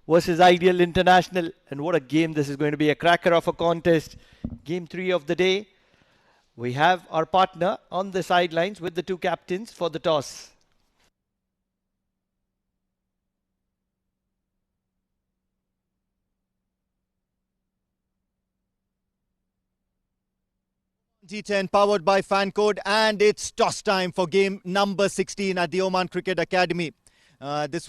versus Ideal International. And what a game this is going to be, a cracker of a contest. Game 3 of the day. We have our partner on the sidelines with the two captains for the toss. D10 powered by FanCode, and it's toss time for game number 16 at the Oman Cricket Academy. This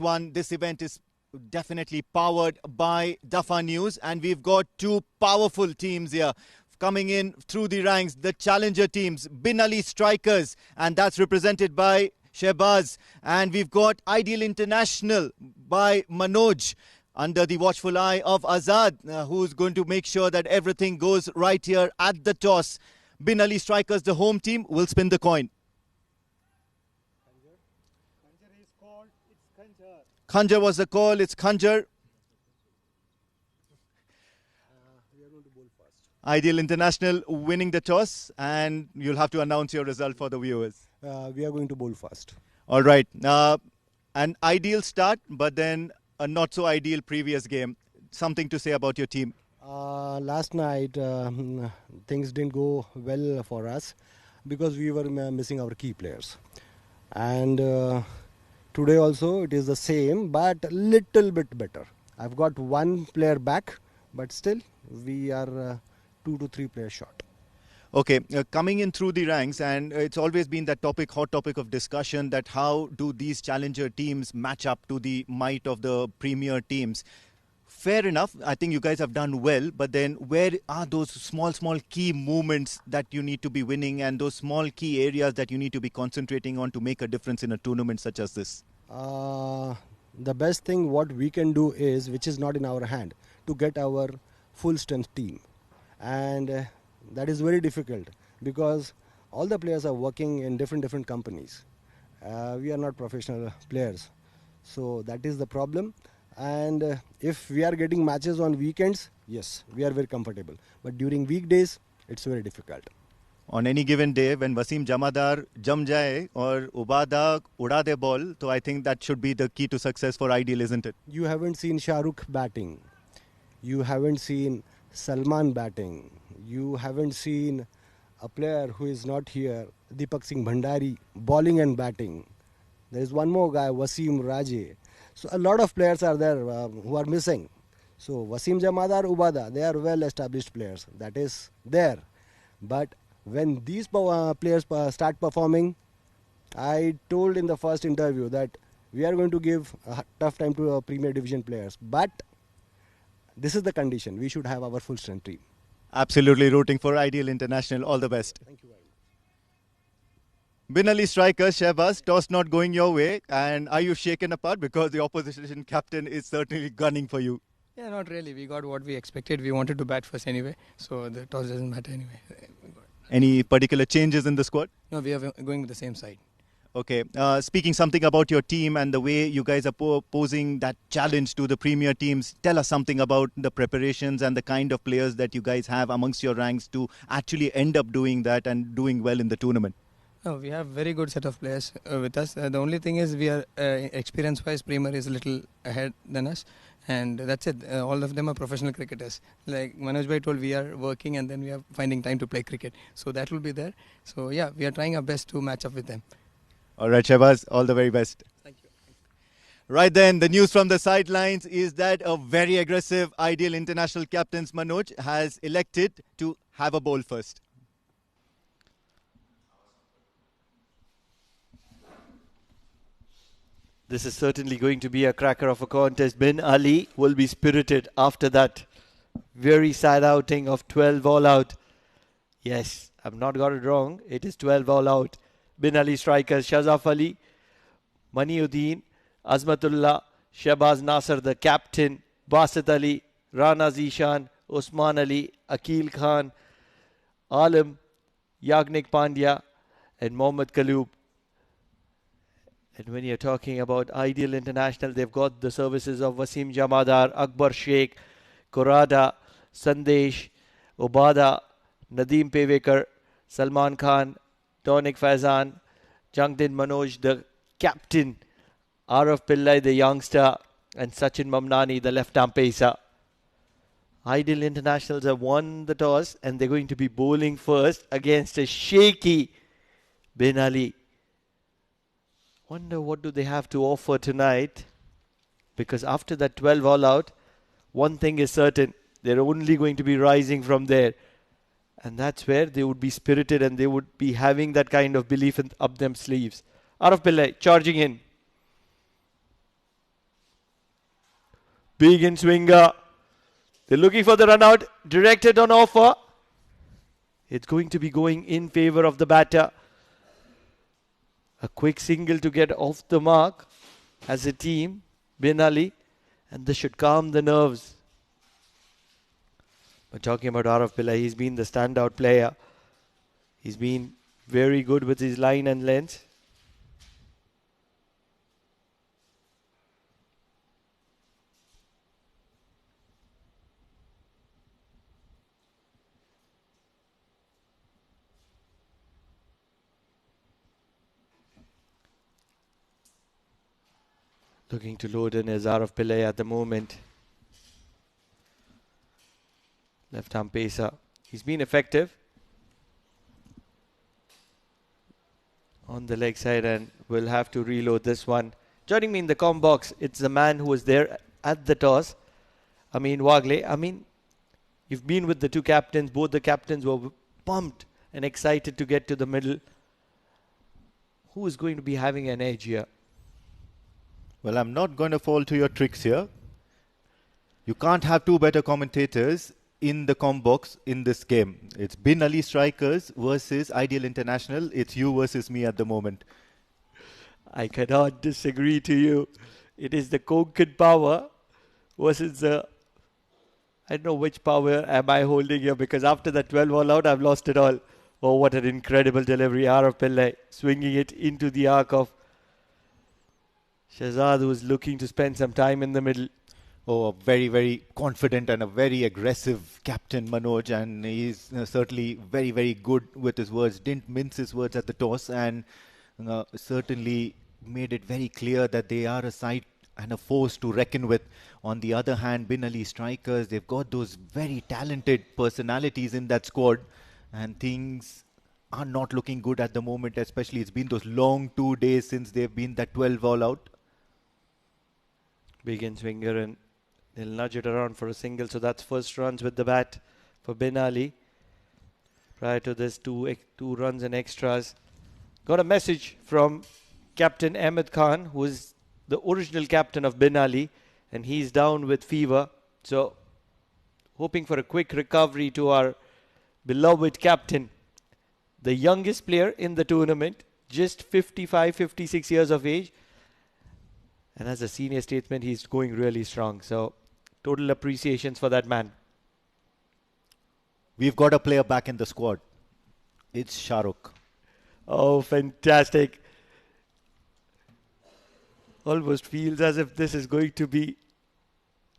event is definitely powered by Dafa News, and we've got two powerful teams here coming in through the ranks. The challenger teams, Bin Ali Strikers, and that's represented by Shehbaz, and we've got Ideal International by Manoj, under the watchful eye of Azad, who's going to make sure that everything goes right here at the toss. Bin Ali Strikers, the home team, will spin the coin. Khanjar is called. It's Khanjar. Khanjar was the call. It's Khanjar. We are going to bowl first. Ideal International winning the toss, and you'll have to announce your result for the viewers. We are going to bowl first. All right. An ideal start, but then a not so ideal previous game. Something to say about your team? Last night, things didn't go well for us because we were missing our key players. And today also it is the same, but little bit better. I've got one player back, but still we are 2 to 3 players short. Okay, coming in through the ranks, and it's always been that hot topic of discussion, that how do these challenger teams match up to the might of the premier teams? Fair enough, I think you guys have done well, but then where are those small key movements that you need to be winning, and those small key areas that you need to be concentrating on to make a difference in a tournament such as this? The best thing what we can do is, which is not in our hand, to get our full strength team. And that is very difficult because all the players are working in different companies. We are not professional players. So that is the problem. And if we are getting matches on weekends, yes, we are very comfortable. But during weekdays, it's very difficult. On any given day, when Wasim Jamadar jam jaye or Ubada uda de ball, so I think that should be the key to success for Ideal, isn't it? You haven't seen Shah Rukh batting. You haven't seen Salman batting. You haven't seen a player who is not here, Deepak Singh Bhandari, bowling and batting. There is one more guy, Wasim Raje. So a lot of players are there who are missing. So Wasim Jamadar, Ubada, they are well established players. That is there. But when these players start performing, I told in the first interview that we are going to give a tough time to Premier Division players. But this is the condition. We should have our full strength team. Absolutely rooting for Ideal International. All the best. Thank you very much. Bin Ali Strikers, Shehbaz, toss not going your way. And are you shaken apart because the opposition captain is certainly gunning for you? Yeah, not really. We got what we expected. We wanted to bat first anyway. So the toss doesn't matter anyway. Any particular changes in the squad? No, we are going with the same side. Okay. Speaking something about your team and the way you guys are posing that challenge to the premier teams, tell us something about the preparations and the kind of players that you guys have amongst your ranks to actually end up doing that and doing well in the tournament. No, we have very good set of players with us. The only thing is we are experience-wise, Premier is a little ahead than us. And that's it. All of them are professional cricketers. Like Manoj Bhai told, we are working and then we are finding time to play cricket. So that will be there. So yeah, we are trying our best to match up with them. All right, Shehbaz, all the very best. Thank you. Right then, the news from the sidelines is that a very aggressive Ideal International captain Manoj has elected to have a bowl first. This is certainly going to be a cracker of a contest. Bin Ali will be spirited after that very sad outing of 12 all out. Yes, I've not got it wrong. It is 12 all out. Bin Ali Strikers, Shazaf Ali, Maniuddin, Azmatullah, Shehbaz Nasser, the captain, Basit Ali, Rana Zishan, Usman Ali, Akil Khan, Alam, Yagnik Pandya, and Mohammad Kaloob. And when you're talking about Ideal International, they've got the services of Wasim Jamadar, Akbar Sheikh, Korada, Sandesh, Ubada, Nadeem Pevekar, Salman Khan, Tonic Faizan, Jangdin Manoj, the captain, Araf Pillai, the youngster, and Sachin Mamnani, the left-arm pacer. Ideal Internationals have won the toss and they're going to be bowling first against a shaky Bin Ali. Wonder what do they have to offer tonight? Because after that 12 all out, one thing is certain, they're only going to be rising from there. And that's where they would be spirited and they would be having that kind of belief up them sleeves. Araf Pillai charging in. Big in swinger. They're looking for the run out. Directed on offer. It's going to be going in favor of the batter. A quick single to get off the mark as a team. Bin Ali. And this should calm the nerves. But talking about Araf Pillai, he's been the standout player. He's been very good with his line and length. Looking to load in is Araf Pillai at the moment. Left arm pacer. He's been effective on the leg side and will have to reload this one. Joining me in the comm box, it's the man who was there at the toss, Amin Wagle. Amin, you've been with the two captains. Both the captains were pumped and excited to get to the middle. Who is going to be having an edge here? Well, I'm not going to fall to your tricks here. You can't have two better commentators in the comm box in this game. It's Bin Ali Strikers versus Ideal International. It's you versus me at the moment. I cannot disagree to you. It is the Konkan power versus the... I don't know which power am I holding here, because after that 12 all out, I've lost it all. Oh, what an incredible delivery. Araf Pillai swinging it into the arc of Shahzad, who is looking to spend some time in the middle. Oh, a very, very confident and a very aggressive captain, Manoj, and he's certainly very, very good with his words. Didn't mince his words at the toss and certainly made it very clear that they are a side and a force to reckon with. On the other hand, Bin Ali Strikers, they've got those very talented personalities in that squad, and things are not looking good at the moment, especially it's been those long 2 days since they've been that 12 all out. Big in swinger and they'll nudge it around for a single. So that's first runs with the bat for Bin Ali. Prior to this, two runs and extras. Got a message from Captain Ahmed Khan, who is the original captain of Bin Ali, and he's down with fever. So hoping for a quick recovery to our beloved captain, the youngest player in the tournament, just 55, 56 years of age. And as a senior statesman, he's going really strong. So total appreciations for that man. We've got a player back in the squad. It's Shahrukh. Oh, fantastic. Almost feels as if this is going to be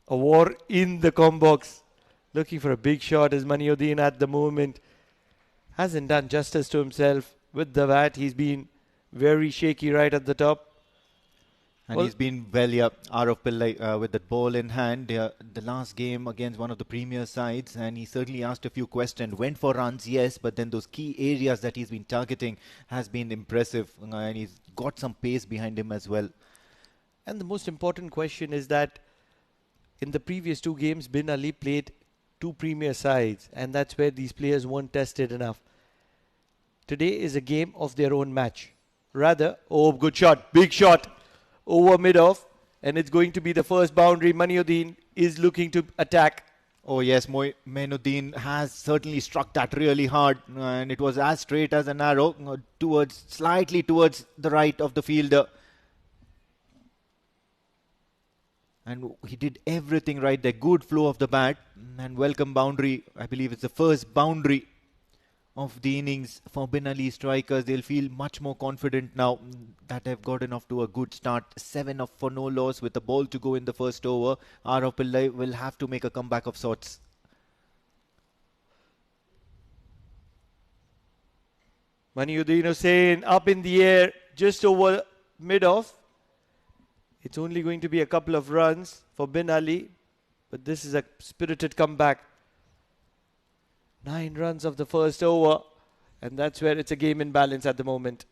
a war in the comm box. Looking for a big shot is Maniuddin at the moment. Hasn't done justice to himself with the bat. He's been very shaky right at the top. And he's been well, yeah, Araf Pillai with that ball in hand. The last game against one of the premier sides, and he certainly asked a few questions. Went for runs, yes, but then those key areas that he's been targeting has been impressive. And he's got some pace behind him as well. And the most important question is that in the previous two games, Bin Ali played two premier sides, and that's where these players weren't tested enough. Today is a game of their own match. Rather, oh, good shot, big shot. Over mid-off, and it's going to be the first boundary. Maniuddin is looking to attack. Oh yes, Mainuddin has certainly struck that really hard, and it was as straight as an arrow, slightly towards the right of the fielder. And he did everything right there. Good flow of the bat and welcome boundary. I believe it's the first boundary of the innings for Bin Ali Strikers. They'll feel much more confident now that they've gotten off to a good start. 7 for no loss with the ball to go in the first over. Araf Pillai will have to make a comeback of sorts. Maniuddin Hussain up in the air just over mid-off. It's only going to be a couple of runs for Bin Ali, but this is a spirited comeback. 9 runs of the first over, and that's where it's a game in balance at the moment.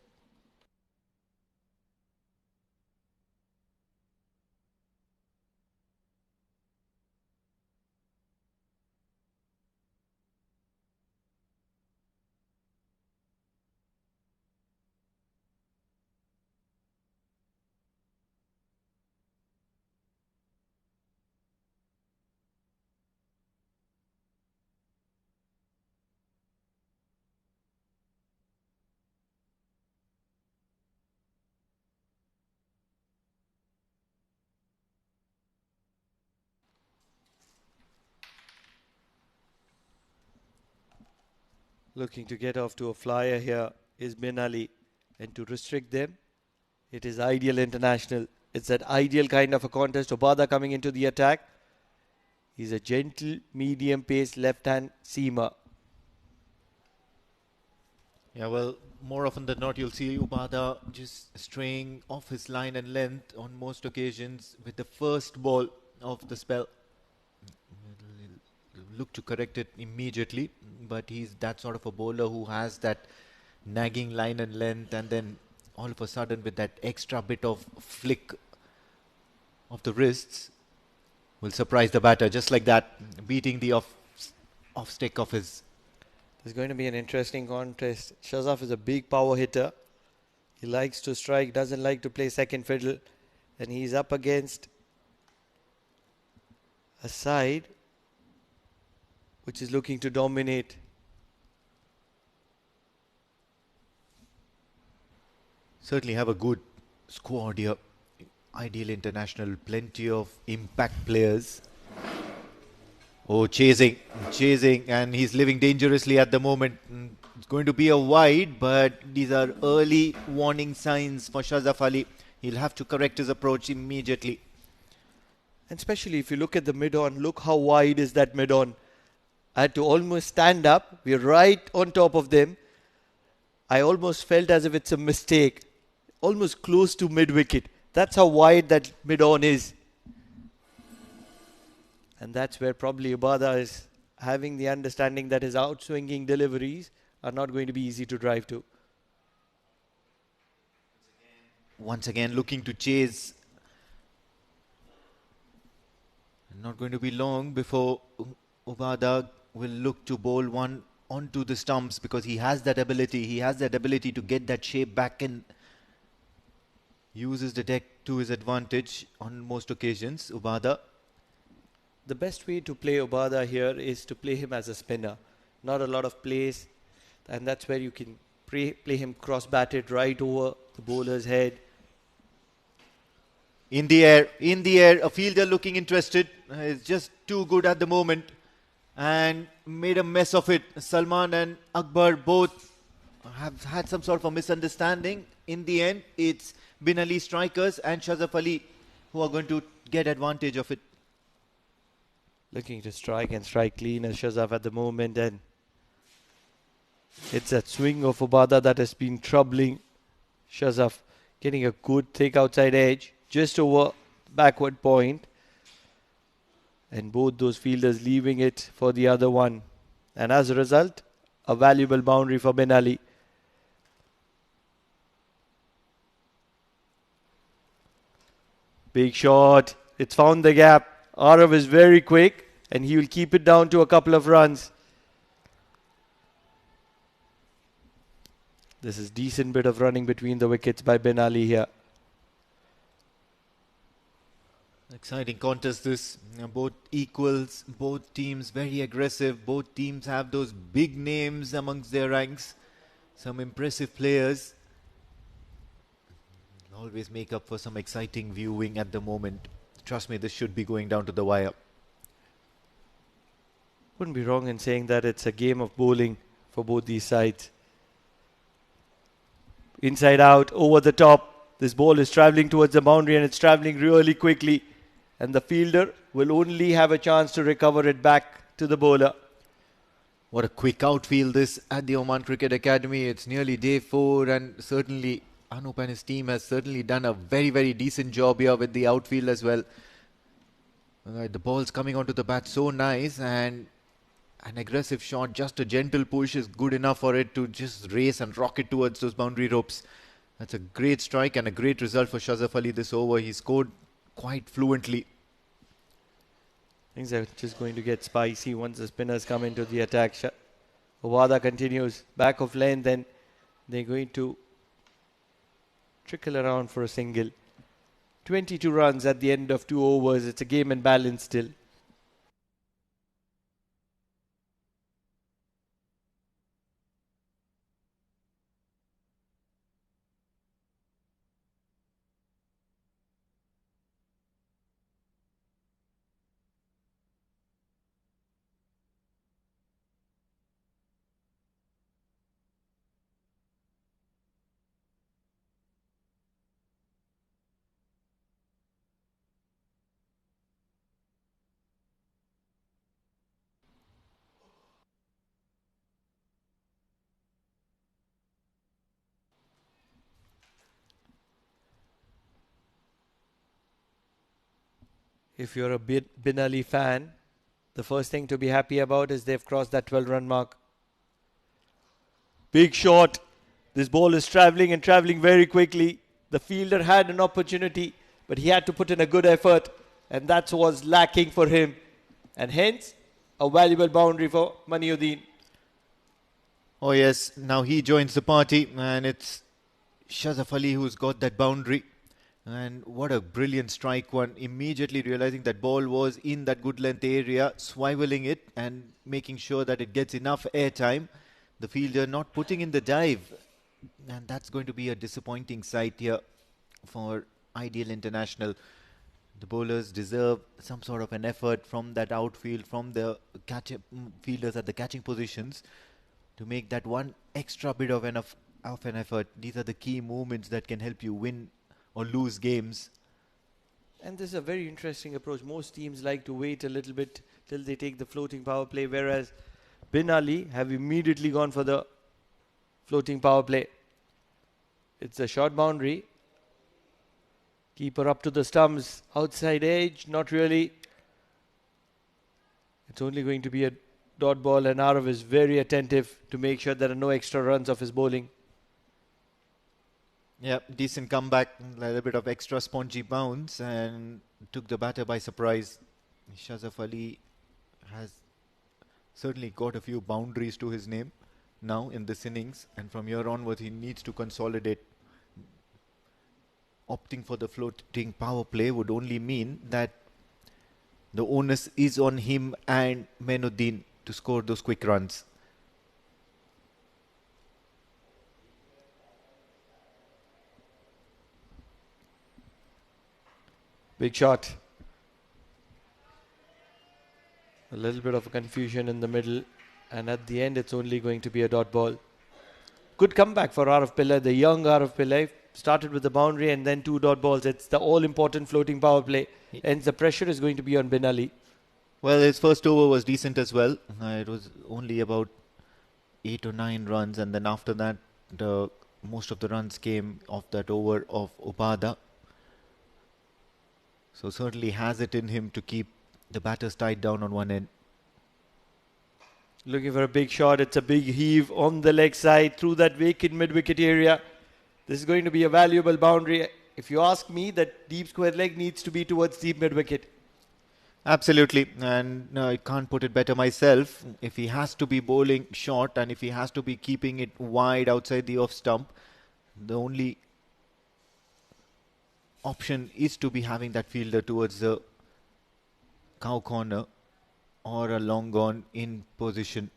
Looking to get off to a flyer here is Bin Ali, and to restrict them, it is ideal international. It's that ideal kind of a contest. Obada coming into the attack. He's a gentle, medium pace left-hand seamer. Yeah, well, more often than not, you'll see Ubada just straying off his line and length on most occasions with the first ball of the spell. He'll look to correct it immediately, but he's that sort of a bowler who has that nagging line and length, and then all of a sudden with that extra bit of flick of the wrists will surprise the batter just like that, beating the off stick of his. There's going to be an interesting contest. Shazaf is a big power hitter. He likes to strike, doesn't like to play second fiddle, and he's up against a side which is looking to dominate. Certainly have a good squad here. Ideal international, plenty of impact players. Oh, chasing, and he's living dangerously at the moment. It's going to be a wide, but these are early warning signs for Shazaf Ali. He'll have to correct his approach immediately. And especially if you look at the mid-on, look how wide is that mid-on. I had to almost stand up. We're right on top of them. I almost felt as if it's a mistake. Almost close to mid-wicket. That's how wide that mid-on is. And that's where probably Ubada is having the understanding that his outswinging deliveries are not going to be easy to drive to. Once again looking to chase. Not going to be long before Ubada will look to bowl one onto the stumps, because he has that ability. He has that ability to get that shape back in. Uses the deck to his advantage on most occasions, Ubada. The best way to play Ubada here is to play him as a spinner. Not a lot of plays, and that's where you can play him cross-batted right over the bowler's head. In the air, a fielder looking interested. Is just too good at the moment and made a mess of it. Salman and Akbar both have had some sort of a misunderstanding. In the end, it's Bin Ali strikers and Shazaf Ali who are going to get advantage of it. Looking to strike and strike clean as Shazaf at the moment, and it's that swing of Ubada that has been troubling Shazaf. Getting a good thick outside edge just over backward point, and both those fielders leaving it for the other one, and as a result a valuable boundary for Bin Ali. Big shot, it's found the gap. Arav is very quick and he will keep it down to a couple of runs. This is decent bit of running between the wickets by Bin Ali here. Exciting contest this. Both equals, both teams very aggressive. Both teams have those big names amongst their ranks. Some impressive players. Always make up for some exciting viewing at the moment. Trust me, this should be going down to the wire. Wouldn't be wrong in saying that it's a game of bowling for both these sides. Inside out, over the top. This ball is travelling towards the boundary and it's travelling really quickly. And the fielder will only have a chance to recover it back to the bowler. What a quick outfield this at the Oman Cricket Academy. It's nearly day 4 and certainly Anup and his team has certainly done a very, very decent job here with the outfield as well. The ball's coming onto the bat so nice, and an aggressive shot, just a gentle push is good enough for it to just race and rocket towards those boundary ropes. That's a great strike and a great result for Shazaf Ali this over. He scored quite fluently. Things are just going to get spicy once the spinners come into the attack. Owada continues back of lane, then they're going to trickle around for a single. 22 runs at the end of 2 overs. It's a game in balance still. If you're a Bin Ali fan, the first thing to be happy about is they've crossed that 12-run mark. Big shot. This ball is travelling and travelling very quickly. The fielder had an opportunity, but he had to put in a good effort, and that was lacking for him. And hence, a valuable boundary for Maniuddin. Oh yes, now he joins the party, and it's Shazaf Ali who's got that boundary. And what a brilliant strike one. Immediately realizing that ball was in that good length area, swiveling it and making sure that it gets enough airtime. The fielder not putting in the dive. And that's going to be a disappointing sight here for Ideal International. The bowlers deserve some sort of an effort from that outfield, from the fielders at the catching positions to make that one extra bit of an effort. These are the key movements that can help you win or lose games. And this is a very interesting approach. Most teams like to wait a little bit till they take the floating power play, whereas Bin Ali have immediately gone for the floating power play. It's a short boundary. Keeper up to the stumps. Outside edge, not really. It's only going to be a dot ball, and Arav is very attentive to make sure there are no extra runs of his bowling. Yeah, decent comeback, a little bit of extra spongy bounce, and took the batter by surprise. Shazaf Ali has certainly got a few boundaries to his name now in this innings, and from here onwards he needs to consolidate. Opting for the floating power play would only mean that the onus is on him and Menuddin to score those quick runs. Big shot. A little bit of a confusion in the middle, and at the end it's only going to be a dot ball. Good comeback for Arav Pillai, the young Arav Pillai. Started with the boundary and then 2 dot balls. It's the all-important floating power play, and the pressure is going to be on Bin Ali. Well, his first over was decent as well. It was only about 8 or 9 runs, and then after that most of the runs came off that over of Obada. So certainly has it in him to keep the batters tied down on one end. Looking for a big shot. It's a big heave on the leg side through that vacant mid-wicket area. This is going to be a valuable boundary. If you ask me, that deep square leg needs to be towards deep mid-wicket. Absolutely, and I can't put it better myself. If he has to be bowling short and if he has to be keeping it wide outside the off stump, the only option is to be having that fielder towards the cow corner or a long on in position.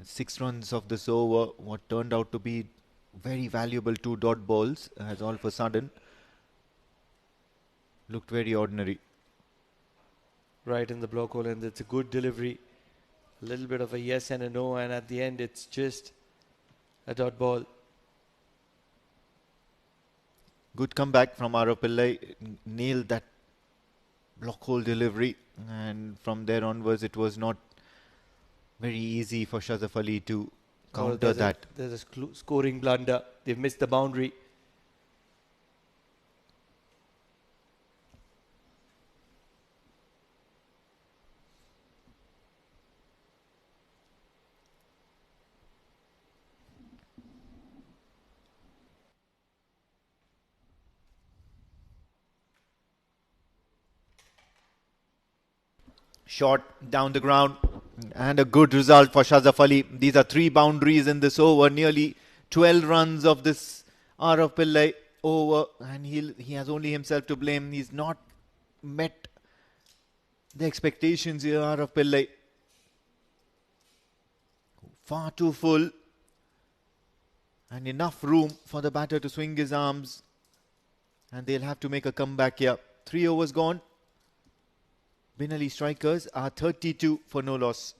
6 runs of this over, what turned out to be very valuable 2 dot balls, has all of a sudden looked very ordinary. Right in the block hole, and it's a good delivery. A little bit of a yes and a no, and at the end it's just a dot ball. Good comeback from Arav Pillai, nailed that block hole delivery, and from there onwards it was not very easy for Shazaf Ali to counter that. There's a scoring blunder. They've missed the boundary. Shot down the ground and a good result for Shazaf Ali. These are 3 boundaries in this over, nearly 12 runs of this Arav Pillai over, and he has only himself to blame. He's not met the expectations here, Arav Pillai. Far too full and enough room for the batter to swing his arms, and they'll have to make a comeback here. 3 overs gone. Bin Ali strikers are 32 for no loss.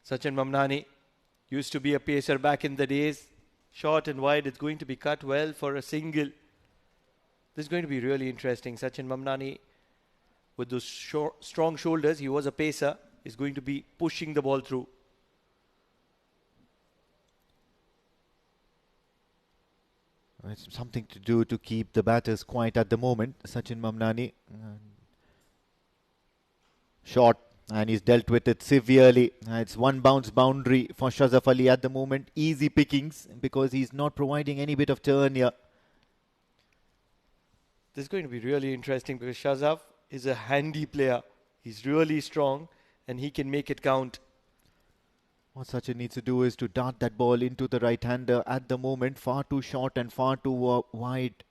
Sachin Mamnani used to be a pacer back in the days. Short and wide, it's going to be cut well for a single. This is going to be really interesting. Sachin Mamnani, with those strong shoulders, he was a pacer, is going to be pushing the ball through. It's something to do to keep the batters quiet at the moment. Sachin Mamnani. Shot, and he's dealt with it severely. It's 1 bounce boundary for Shazaf Ali at the moment. Easy pickings because he's not providing any bit of turn here. This is going to be really interesting because Shazaf is a handy player. He's really strong and he can make it count. What Sachin needs to do is to dart that ball into the right-hander at the moment. Far too short and far too wide.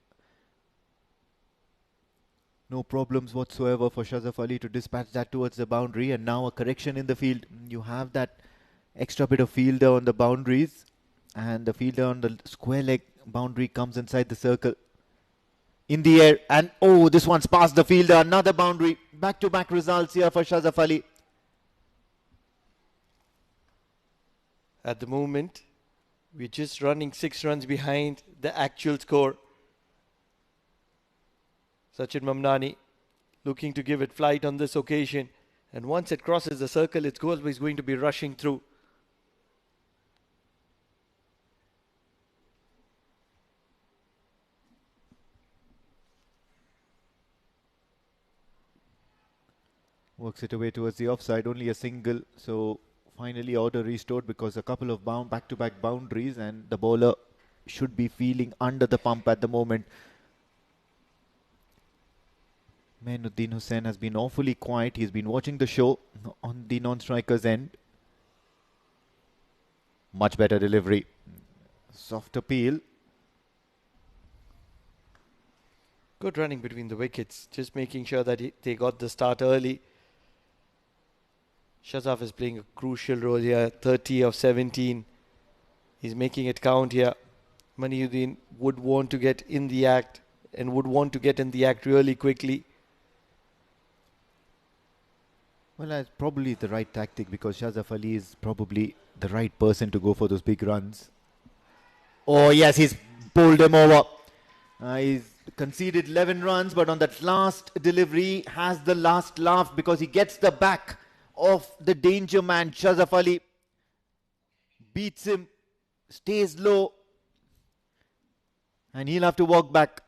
No problems whatsoever for Shazaf Ali to dispatch that towards the boundary. And now a correction in the field. You have that extra bit of fielder on the boundaries. And the fielder on the square leg boundary comes inside the circle. In the air. And oh, this one's past the fielder. Another boundary. Back-to-back results here for Shazaf Ali. At the moment, we're just running 6 runs behind the actual score. Sachin Mamnani looking to give it flight on this occasion. And once it crosses the circle, it's always going to be rushing through. Works it away towards the offside. Only a single. So finally order restored because a couple of back-to-back boundaries, and the bowler should be feeling under the pump at the moment. Mainuddin Hussain has been awfully quiet. He's been watching the show on the non-striker's end. Much better delivery. Soft appeal. Good running between the wickets. Just making sure that they got the start early. Shazaf is playing a crucial role here. 30 of 17. He's making it count here. Mainuddin would want to get in the act and would want to get in the act really quickly. Well, that's probably the right tactic because Shazaf Ali is probably the right person to go for those big runs. Oh, yes, he's pulled him over. He's conceded 11 runs, but on that last delivery has the last laugh because he gets the back of the danger man. Shazaf Ali beats him, stays low, and he'll have to walk back.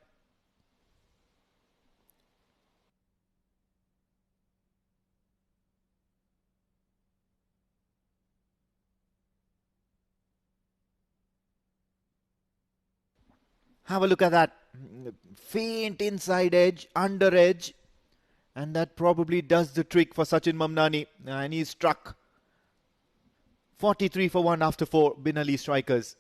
Have a look at that. Faint inside edge, under edge. And that probably does the trick for Sachin Mamnani. And he's struck. 43 for 1 after 4 Bin Ali strikers.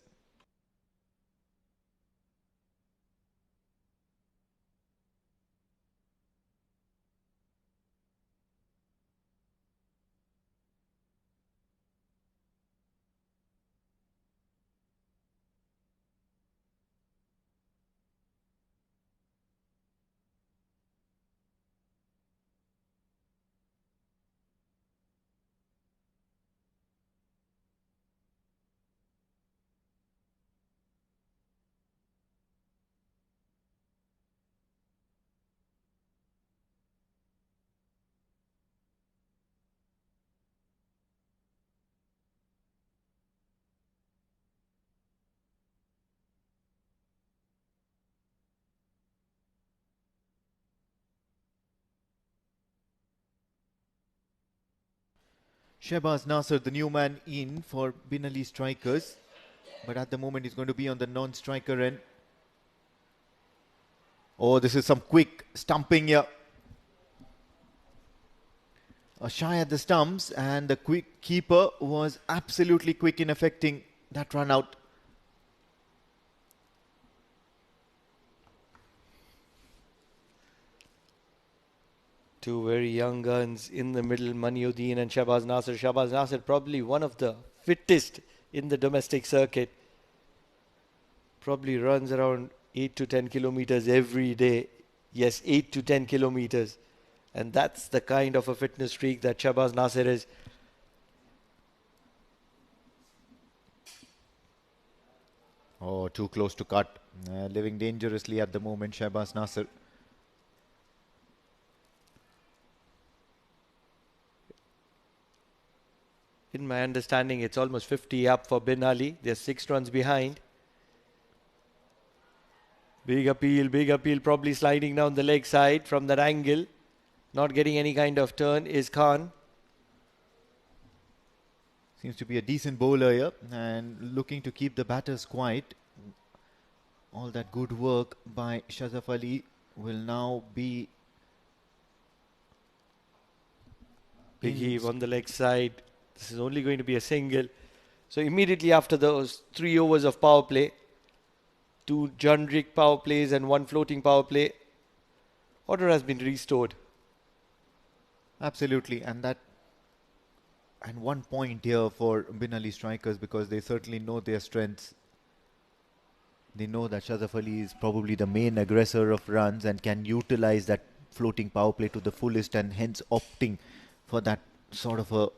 Shehbaz Nasser, the new man in for Bin Ali strikers. But at the moment, he's going to be on the non-striker end. Oh, this is some quick stumping here. A shy at the stumps, and the quick keeper was absolutely quick in effecting that run out. Two very young guns in the middle, Maniuddin and Shehbaz Nasser. Shehbaz Nasser probably one of the fittest in the domestic circuit. Probably runs around 8 to 10 kilometers every day. Yes, 8 to 10 kilometers. And that's the kind of a fitness streak that Shehbaz Nasser is. Oh, too close to cut. Living dangerously at the moment, Shehbaz Nasser. In my understanding, it's almost 50 up for Bin Ali. They're 6 runs behind. Big appeal, probably sliding down the leg side from that angle. Not getting any kind of turn is Khan. Seems to be a decent bowler here and looking to keep the batters quiet. All that good work by Shazaf Ali will now be... Big heave on the leg side. This is only going to be a single. So immediately after those 3 overs of power play, 2 generic power plays and 1 floating power play, order has been restored. Absolutely, and 1 point here for Bin Ali strikers, because they certainly know their strengths. They know that Shazaf Ali is probably the main aggressor of runs and can utilize that floating power play to the fullest, and hence opting for that sort of a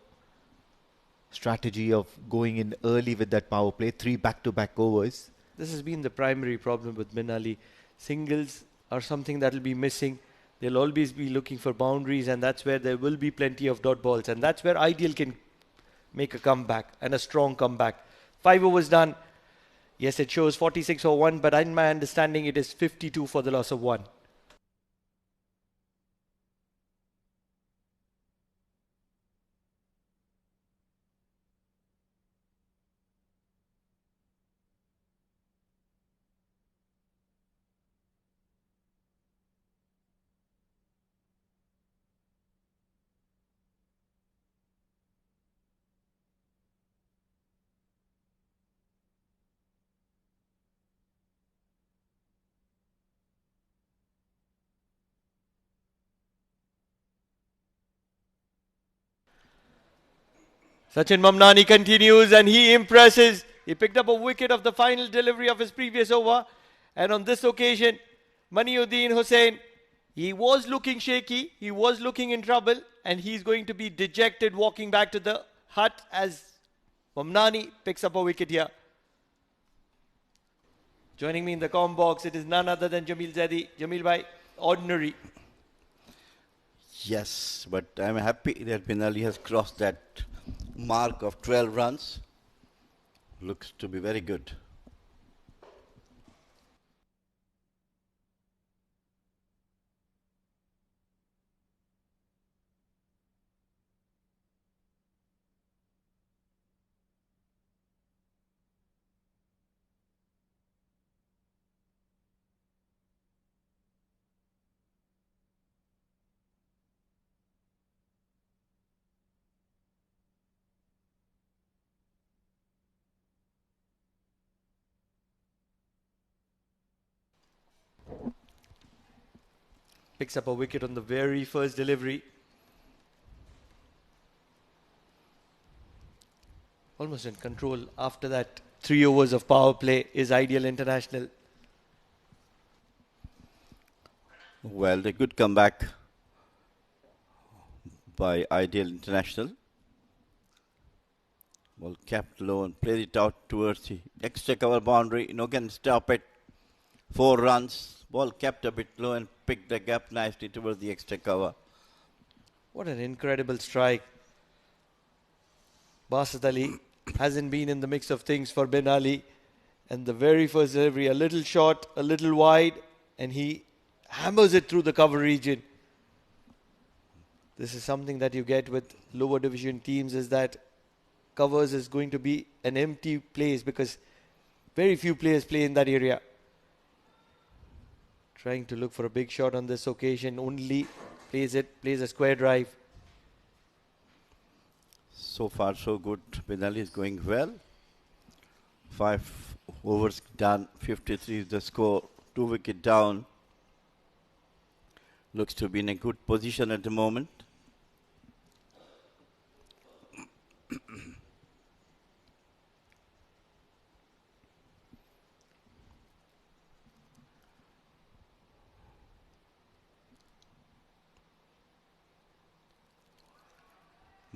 strategy of going in early with that power play, 3 back-to-back overs. This has been the primary problem with Bin Ali. Singles are something that will be missing. They'll always be looking for boundaries, and that's where there will be plenty of dot balls, and that's where Ideal can make a comeback, and a strong comeback. 5 overs done. Yes, it shows 46 for 1, but in my understanding it is 52 for the loss of 1. Sachin Mamnani continues and he impresses. He picked up a wicket of the final delivery of his previous over. And on this occasion, Maniuddin Hussain, he was looking shaky, he was looking in trouble, and he's going to be dejected walking back to the hut as Mamnani picks up a wicket here. Joining me in the comm box, it is none other than Jamil Zaidi. Jamil bhai, ordinary. Yes, but I'm happy that Bin Ali has crossed that mark of 12 runs. Looks to be very good. Picks up a wicket on the very first delivery. Almost in control after that 3 overs of power play is Ideal International. Well, a good comeback by Ideal International. Ball kept low and played it out towards the extra cover boundary. No can stop it. 4 runs. Ball kept a bit low and picked the gap nicely towards the extra cover. What an incredible strike. Basit Ali hasn't been in the mix of things for Bin Ali. And the very first delivery, a little short, a little wide, and he hammers it through the cover region. This is something that you get with lower division teams, is that covers is going to be an empty place because very few players play in that area. Trying to look for a big shot on this occasion, only plays a square drive. So far, so good. Benali is going well. 5 overs done. 53 is the score. 2 wicket down. Looks to be in a good position at the moment.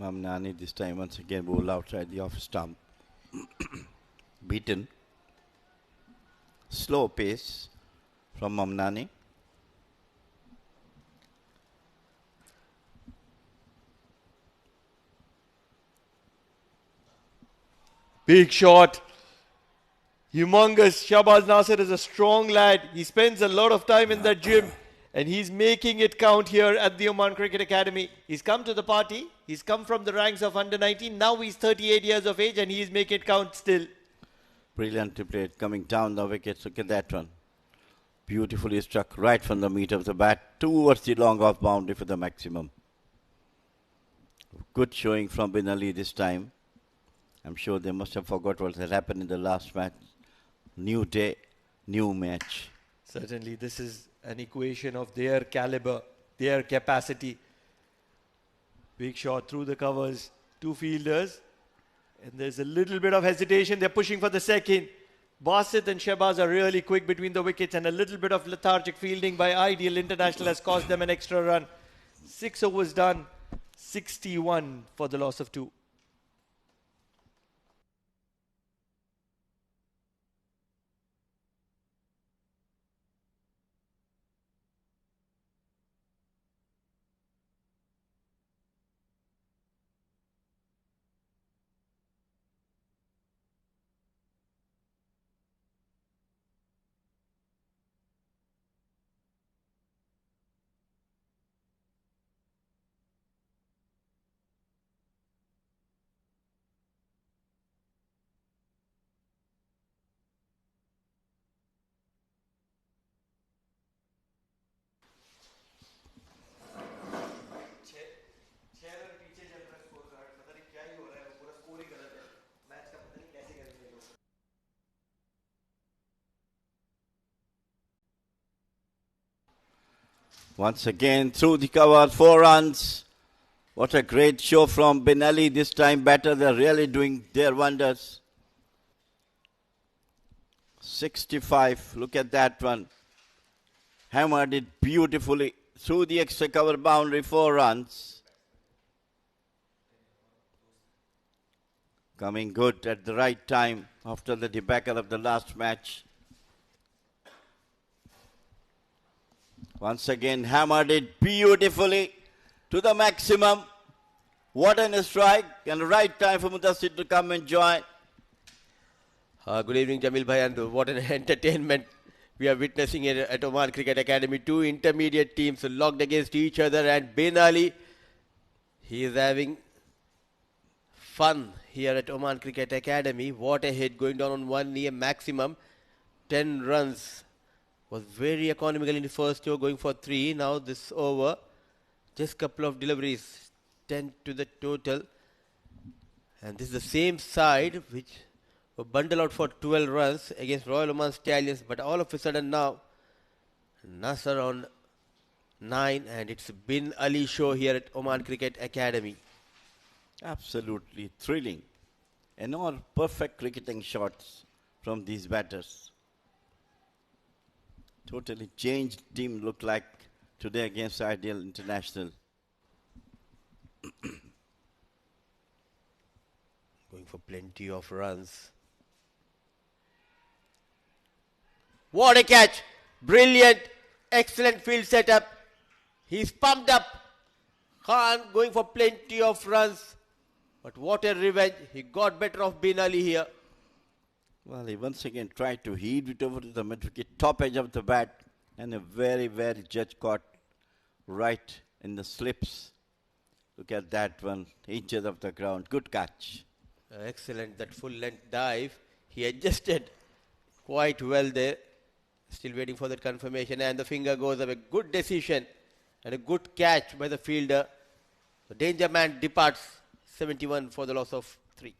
Mamnani this time once again bowled outside the off stump. Beaten. Slow pace from Mamnani. Big shot. Humongous. Shahbaz Nasir is a strong lad. He spends a lot of time in that gym. And he's making it count here at the Oman Cricket Academy. He's come to the party. He's come from the ranks of under 19. Now he's 38 years of age and he's making it count still. Brilliantly played. Coming down the wickets. Look at that one. Beautifully struck right from the meat of the bat towards the long off boundary for the maximum. Good showing from Bin Ali this time. I'm sure they must have forgot what had happened in the last match. New day, new match. Certainly, this is an equation of their caliber, their capacity. Big shot through the covers. 2 fielders. And there's a little bit of hesitation. They're pushing for the second. Basit and Shahbaz are really quick between the wickets, and a little bit of lethargic fielding by Ideal International has cost them an extra run. 6 overs done. 61 for the loss of 2. Once again, through the cover, 4 runs. What a great show from Bin Ali this time. Batter, they're really doing their wonders. 65, look at that one. Hammered it beautifully through the extra cover boundary, 4 runs. Coming good at the right time after the debacle of the last match. Once again, hammered it beautifully to the maximum. What a strike, and the right time for Mudassir to come and join. Good evening, Jamil Bhai, and what an entertainment we are witnessing here at Oman Cricket Academy. 2 intermediate teams locked against each other, and Bin Ali, he is having fun here at Oman Cricket Academy. What a hit, going down on 1 near maximum. 10 runs. Was very economical in the first over, going for 3. Now this over, just couple of deliveries, 10 to the total. And this is the same side which were bundled out for 12 runs against Royal Oman Stallions. But all of a sudden now, Nasser on 9, and it's Bin Ali show here at Oman Cricket Academy. Absolutely thrilling. And all perfect cricketing shots from these batters. Totally changed team look like today against Ideal International. Going for plenty of runs. What a catch! Brilliant, excellent field setup. He's pumped up. Khan going for plenty of runs. But what a revenge. He got better of Bin Ali here. Well, he once again tried to heave it over to the mid-wicket, top edge of the bat, and a very, very judge caught right in the slips. Look at that one, inches of the ground. Good catch. Excellent, that full length dive. He adjusted quite well there. Still waiting for that confirmation, and the finger goes up. A good decision and a good catch by the fielder. The danger man departs 71 for the loss of 3.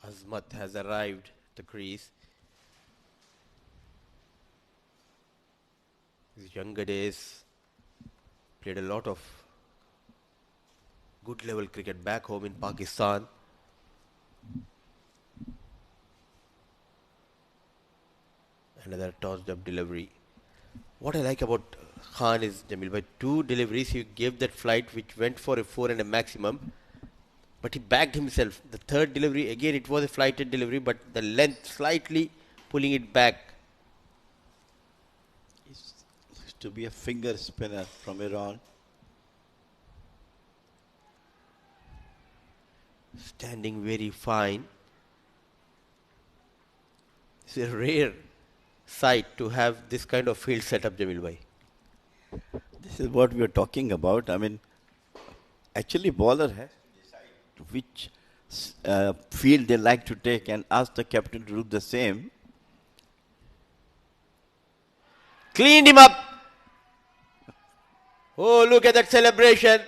Azmat has arrived at the crease. His younger days played a lot of good level cricket back home in Pakistan. Another tossed up delivery. What I like about Khan is, Jamil, by 2 deliveries he gave that flight which went for a 4 and a maximum, but he backed himself. The third delivery, again it was a flighted delivery, but the length slightly pulling it back. It's to be a finger spinner from Iran. Standing very fine. It's a rare sight to have this kind of field setup, Jamil bhai. This is what we are talking about. I mean, actually, bowler has to decide which field they like to take and ask the captain to do the same. Cleaned him up. Oh, look at that celebration.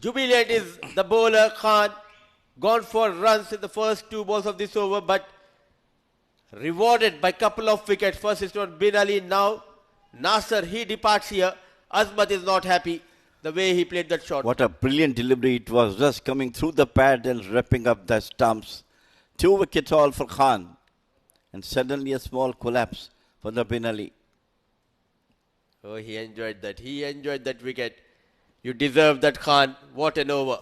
Jubilant is the bowler, Khan. Gone for runs in the first 2 balls of this over, but rewarded by couple of wickets. First is on Bin Ali, now Nasser, he departs here. Azmat is not happy the way he played that shot. What a brilliant delivery it was, just coming through the pad and wrapping up the stumps. 2 wickets all for Khan. And suddenly a small collapse for the Bin Ali. Oh, he enjoyed that. He enjoyed that wicket. You deserve that, Khan. What an over.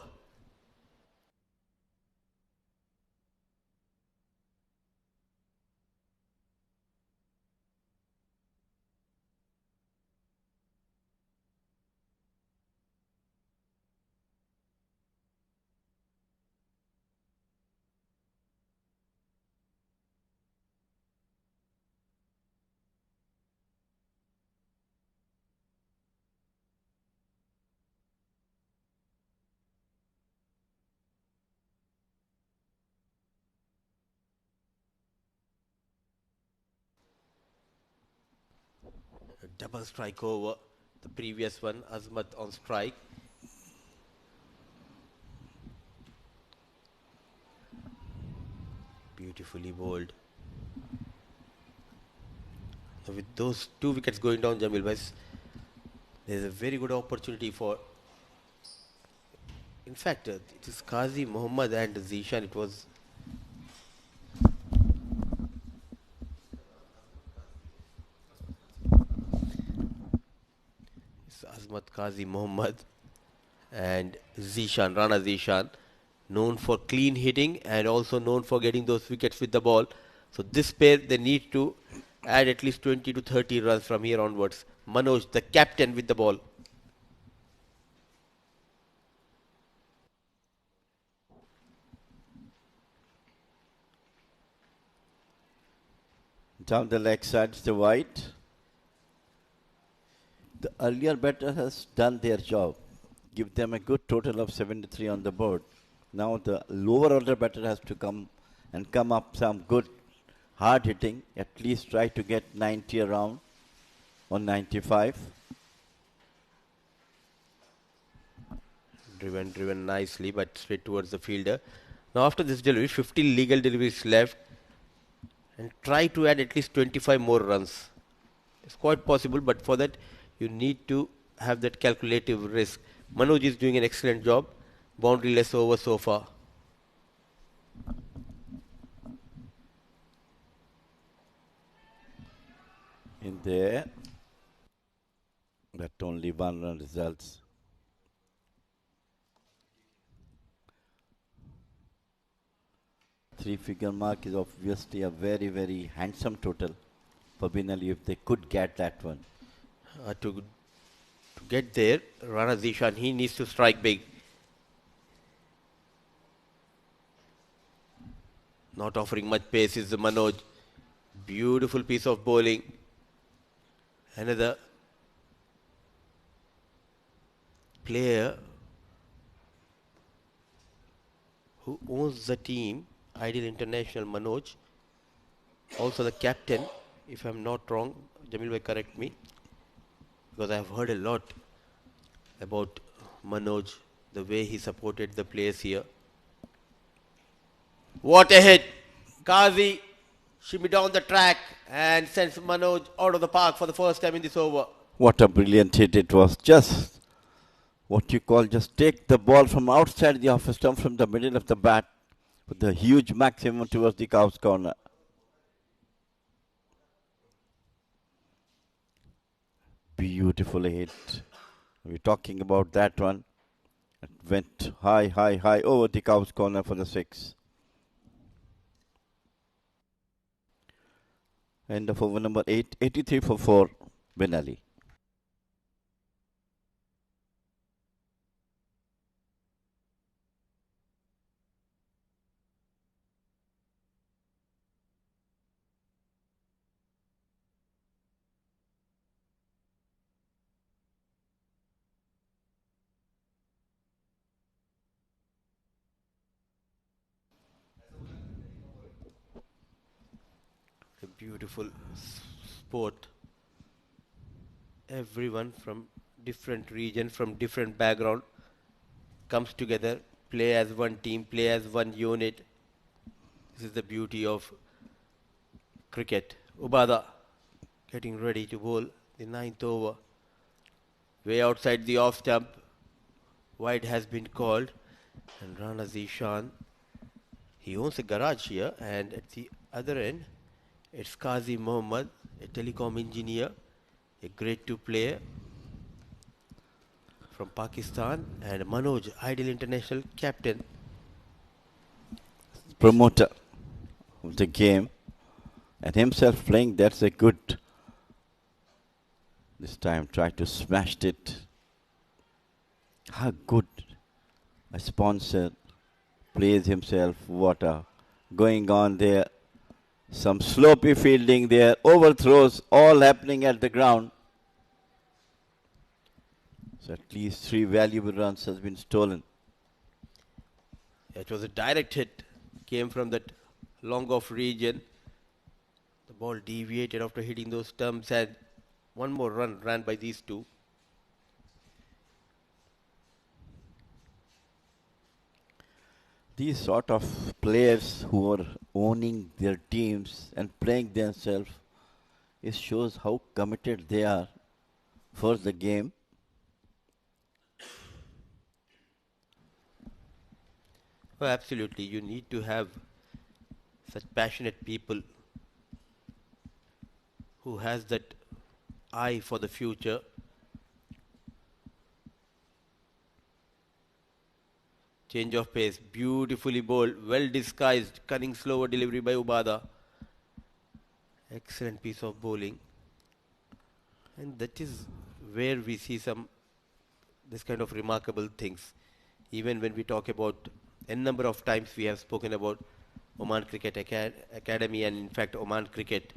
A double strike over. The previous one, Azmat on strike. Beautifully bowled. So with those 2 wickets going down, Jamil bhai, there's a very good opportunity for. In fact, it is Qazi Muhammad and Zishan. It was. It's Azmat, Qazi Muhammad and Zishan, Rana Zishan, known for clean hitting and also known for getting those wickets with the ball. So this pair, they need to add at least 20 to 30 runs from here onwards. Manoj, the captain, with the ball. Down the leg side to wide. The earlier batter has done their job. Give them a good total of 73 on the board. Now the lower order batter has to come up some good hard hitting. At least try to get 90 around or 95. Driven nicely, but straight towards the fielder. Now after this delivery, 50 legal deliveries left, and try to add at least 25 more runs. It's quite possible, but for that you need to have that calculative risk. Manoj is doing an excellent job. Boundary less over so far. in there. But only 1 run results. Three-figure mark is obviously a very, very handsome total for Binali if they could get that one. To get there, Rana Zishan, he needs to strike big. Not offering much pace is the Manoj. Beautiful piece of bowling. Another player who owns the team, Ideal International Manoj. Also the captain, if I'm not wrong, Jamil will correct me, because I have heard a lot about Manoj, the way he supported the players here. What a hit! Qazi shimmy down the track and sends Manoj out of the park for the first time in this over. What a brilliant hit it was. Just what you call, just take the ball from outside the off stump from the middle of the bat with a huge maximum towards the cow's corner. Beautiful hit. We're talking about that one. It went high, high, high over the cow's corner for the 6. End of over number 8, 83 for 4, Binali. A beautiful sport. Everyone from different region, from different background comes together, play as one team, play as one unit. This is the beauty of cricket. Ubada getting ready to bowl the 9th over. Way outside the off stump. Wide has been called. And Rana Zishan, he owns a garage here, and at the other end, it's Qazi Mohammed, a telecom engineer, a grade 2 player from Pakistan, and Manoj, Ideal International captain. Promoter of the game and himself playing, that's a good. This time try to smash it. How good a sponsor plays himself. What a going on there. Some sloppy fielding there, overthrows all happening at the ground. So at least 3 valuable runs has been stolen. It was a direct hit, came from that long off region. The ball deviated after hitting those stumps, and one more run ran by these two. These sort of players who are owning their teams and playing themselves, it shows how committed they are for the game. Oh, absolutely. You need to have such passionate people who has that eye for the future. Change of pace, beautifully bowled, well disguised, cunning slower delivery by Ubada. Excellent piece of bowling. And that is where we see this kind of remarkable things. Even when we talk about n number of times we have spoken about Oman Cricket Academy, and in fact Oman Cricket,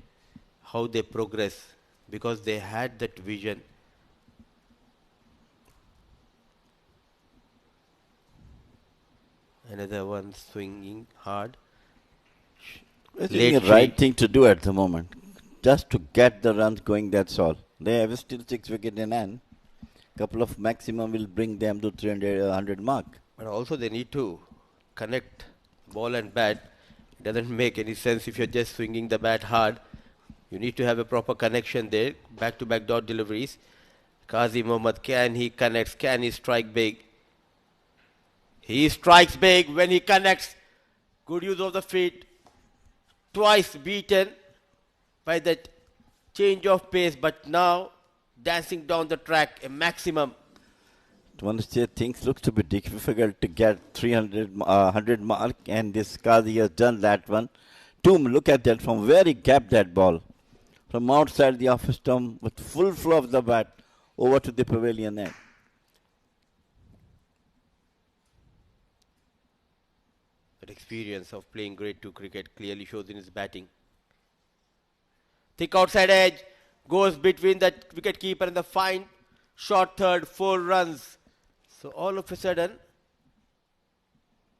how they progress, because they had that vision. Another one swinging hard. I think Late the right three. thing to do at the moment. Just to get the runs going, that's all. They have still 6 wickets in hand. Couple of maximum will bring them to 300 100 mark. But also they need to connect ball and bat. It doesn't make any sense if you're just swinging the bat hard. You need to have a proper connection there. Back-to-back dot deliveries. Qazi Mohammed, can he connect? Can he strike big? He strikes big when he connects. Good use of the feet. Twice beaten by that change of pace, but now dancing down the track a maximum. One say things looks to be difficult to get 100 mark, and this Kazi has done that one. Toom, look at that from where he gapped that ball. From outside the office stump with full flow of the bat over to the pavilion end. That experience of playing grade 2 cricket clearly shows in his batting. Thick outside edge, goes between the wicket keeper and the fine short third, 4 runs. So all of a sudden,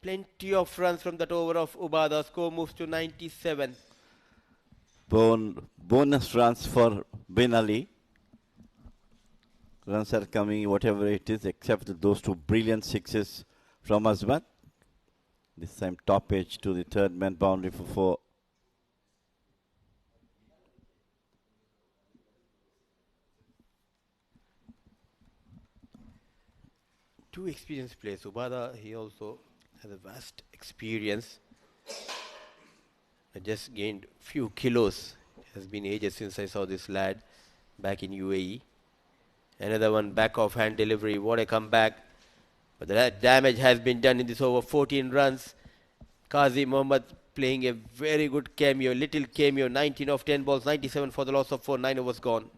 plenty of runs from that over of Ubada. Score moves to 97. Bonus runs for Bin Ali. Runs are coming, whatever it is, except those 2 brilliant sixes from Azmat. This time top edge to the third man boundary for 4. Two experienced players. Ubada, he also has a vast experience. I just gained few kilos. It has been ages since I saw this lad back in UAE. Another one back off hand delivery. What a comeback. But the damage has been done in this over. 14 runs. Qazi Mohammad playing a very good cameo, little cameo. 19 of 10 balls, 97 for the loss of 4. 9 overs gone.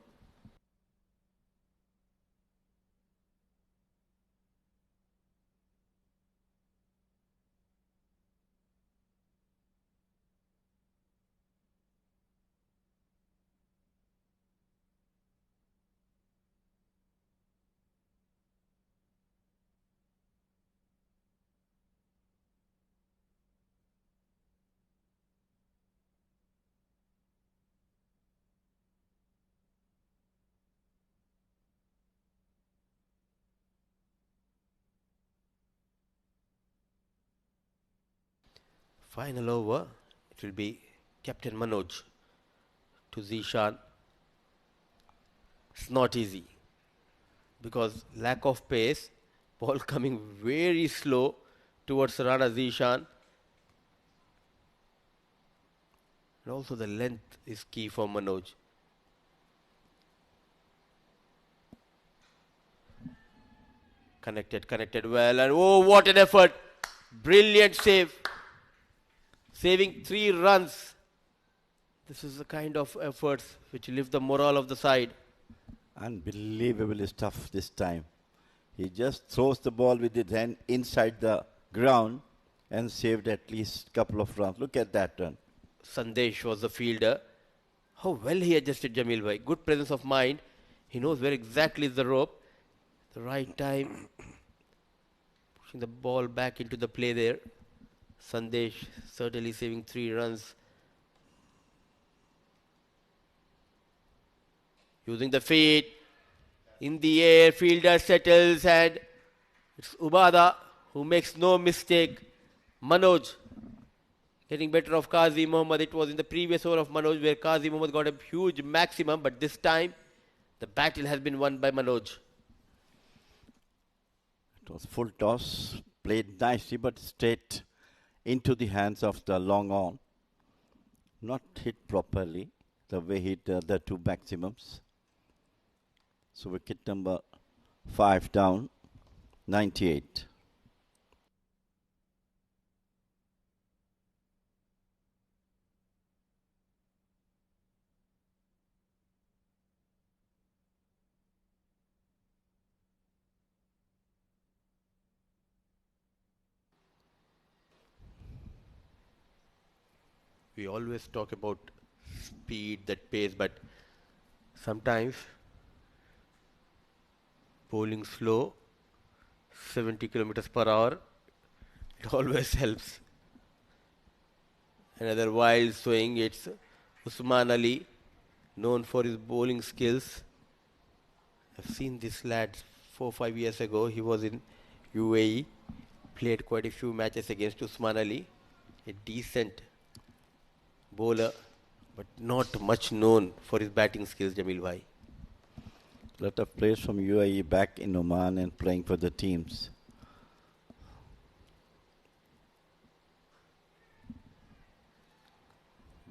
Final over, it will be Captain Manoj to Zishan. It's not easy because lack of pace, ball coming very slow towards Rana Zishan. And also the length is key for Manoj. Connected well, and oh, what an effort! Brilliant save. Saving 3 runs. This is the kind of efforts which lift the morale of the side. Unbelievably tough this time. He just throws the ball with his hand inside the ground and saved at least a couple of runs. Look at that run. Sandesh was the fielder. How well he adjusted Jamil Bhai. Good presence of mind. He knows where exactly is the rope. The right time. Pushing the ball back into the play there. Sandesh certainly saving 3 runs. Using the feet. In the air, fielder settles, and it's Ubada who makes no mistake. Manoj getting better of Qazi Mohammad. It was in the previous over of Manoj where Qazi Mohammad got a huge maximum, but this time the battle has been won by Manoj. It was full toss, played nicely but straight into the hands of the long on. Not hit properly the way he hit the 2 maximums. So wicket number 5 down, 98. We always talk about speed, that pace, but sometimes bowling slow, 70 kilometers per hour, it always helps. Another wild swing, it's Usman Ali, known for his bowling skills. I've seen this lad 4-5 years ago. He was in UAE, played quite a few matches against Usman Ali, a decent bowler, but not much known for his batting skills, Jamil Bhai. A lot of players from UAE back in Oman and playing for the teams.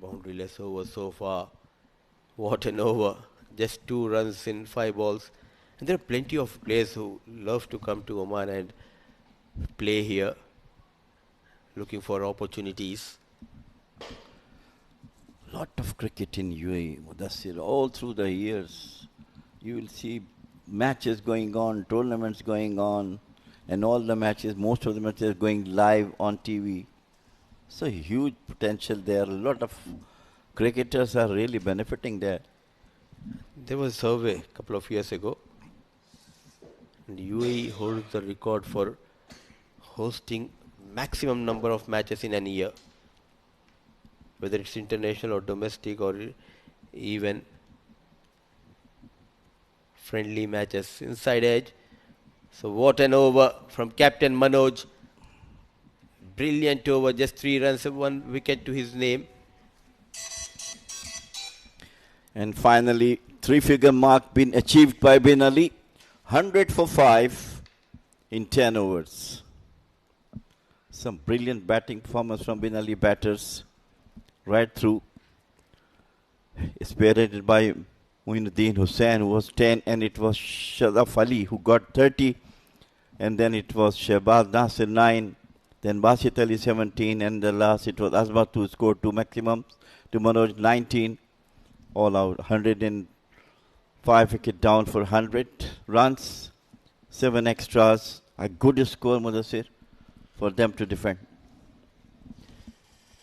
Boundaryless over so far. What an over. Just 2 runs in 5 balls. And there are plenty of players who love to come to Oman and play here, looking for opportunities. Lot of cricket in UAE, Mudassir, all through the years. You will see matches going on, tournaments going on, and all the matches, most of the matches going live on TV. So huge potential there. A lot of cricketers are really benefiting there. There was a survey a couple of years ago, and UAE holds the record for hosting maximum number of matches in an year, whether it's international or domestic or even friendly matches inside edge. So what an over from Captain Manoj. Brilliant over, just 3 runs, 1 wicket to his name. And finally, three-figure mark been achieved by Bin Ali. 100 for 5 in 10 overs. Some brilliant batting performance from Bin Ali batters right through. Spearheaded by Muinuddin Hussain, who was 10, and it was Shazaf Ali who got 30. And then it was Shehbaz Nasir 9, then Basit Ali 17, and the last it was Azmat who scored 2 maximums, to Manoj 19, all out 105 wicket down for 100 runs, 7 extras, a good score, Mudassir, for them to defend.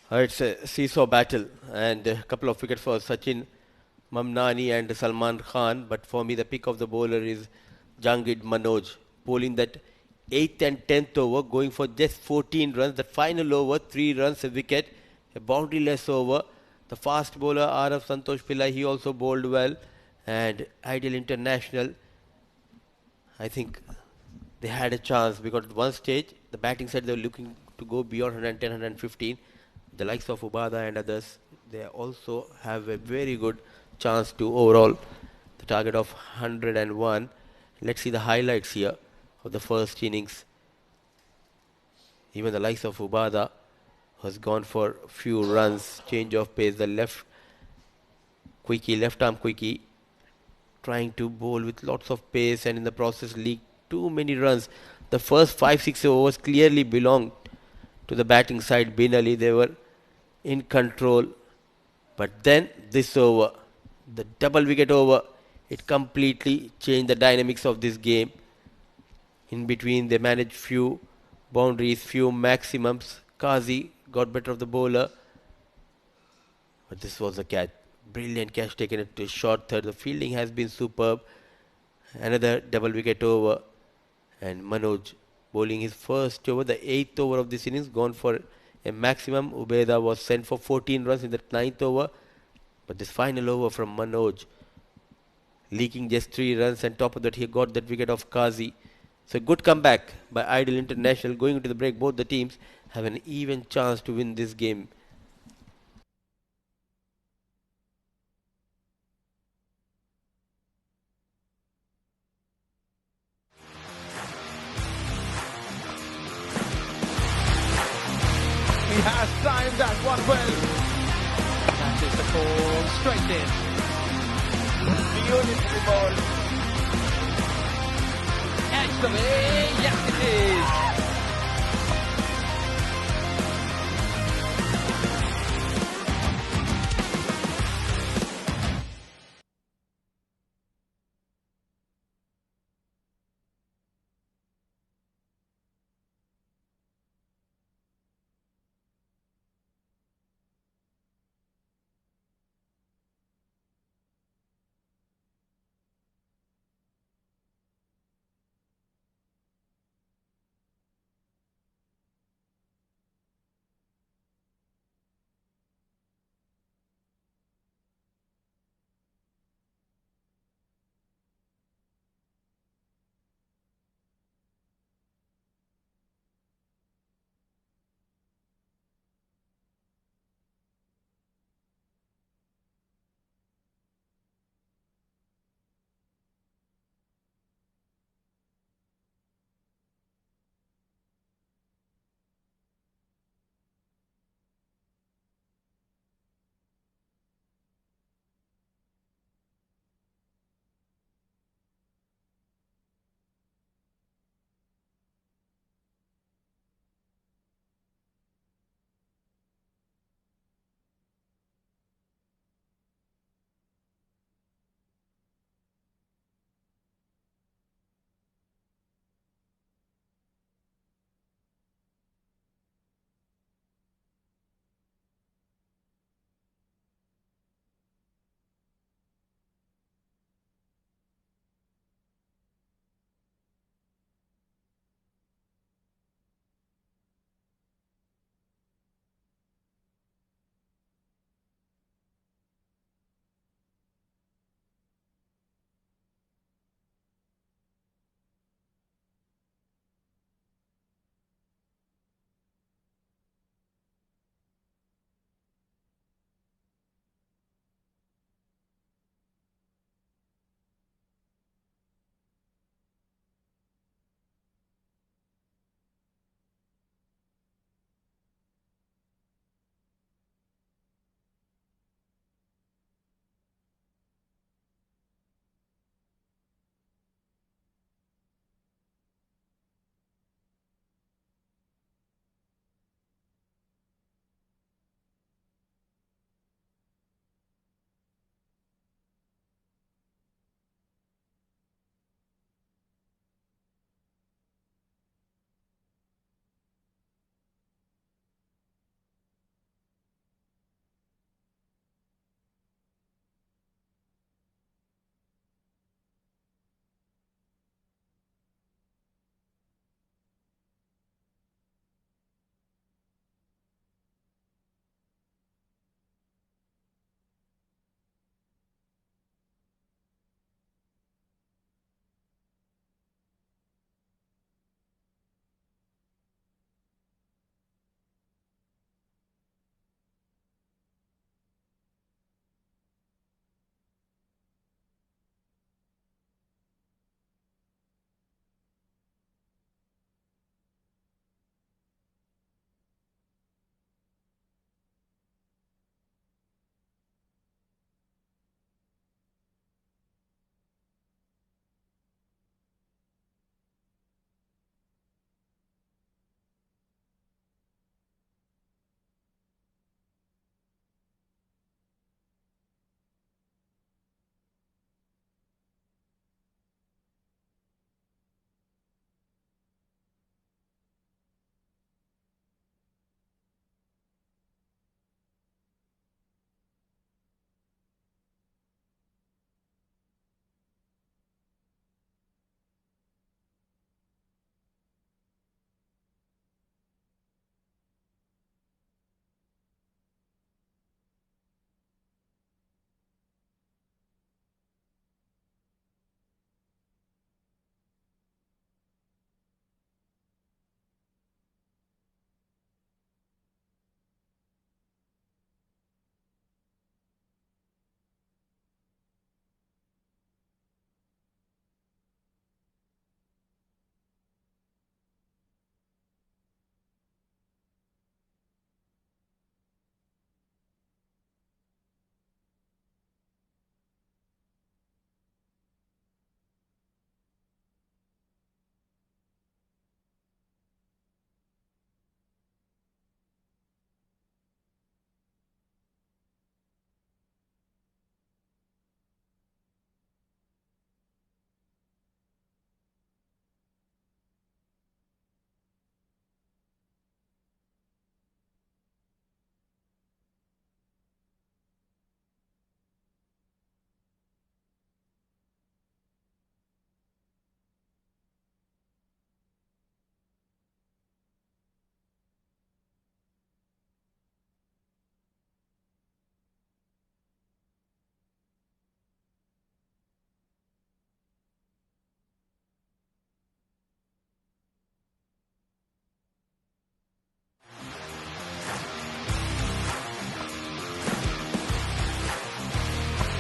It's a seesaw battle and a couple of wickets for Sachin Mamnani and Salman Khan, but for me the pick of the bowler is Jangid Manoj, bowling that 8th and 10th over, going for just 14 runs. The final over, 3 runs, a wicket, a boundaryless over. The fast bowler RF Santosh Pillai, he also bowled well, and Ideal International, I think they had a chance because at one stage the batting side they were looking to go beyond 110, 115. The likes of Ubada and others, they also have a very good chance to overall the target of 101. Let's see the highlights here of the first innings. Even the likes of Ubada has gone for few runs, change of pace, the left arm quickie, trying to bowl with lots of pace and in the process leaked too many runs. The first 5-6 overs clearly belonged to the batting side. Bin Ali, they were in control, but then this over, the double wicket over, it completely changed the dynamics of this game. In between they managed few boundaries, few maximums. Qazi got better of the bowler, but this was a catch, brilliant catch taken it to short third. The fielding has been superb. Another double wicket over, and Manoj bowling his first over, the 8th over of this innings, gone for a maximum. Ubeda was sent for 14 runs in the 9th over, but this final over from Manoj, leaking just 3 runs, and top of that he got that wicket of Qazi. So good comeback by Ideal International. Going into the break, both the teams have an even chance to win this game. He has timed that one well. That is the call, straight in. Beautiful ball. Edge the way, yes it is.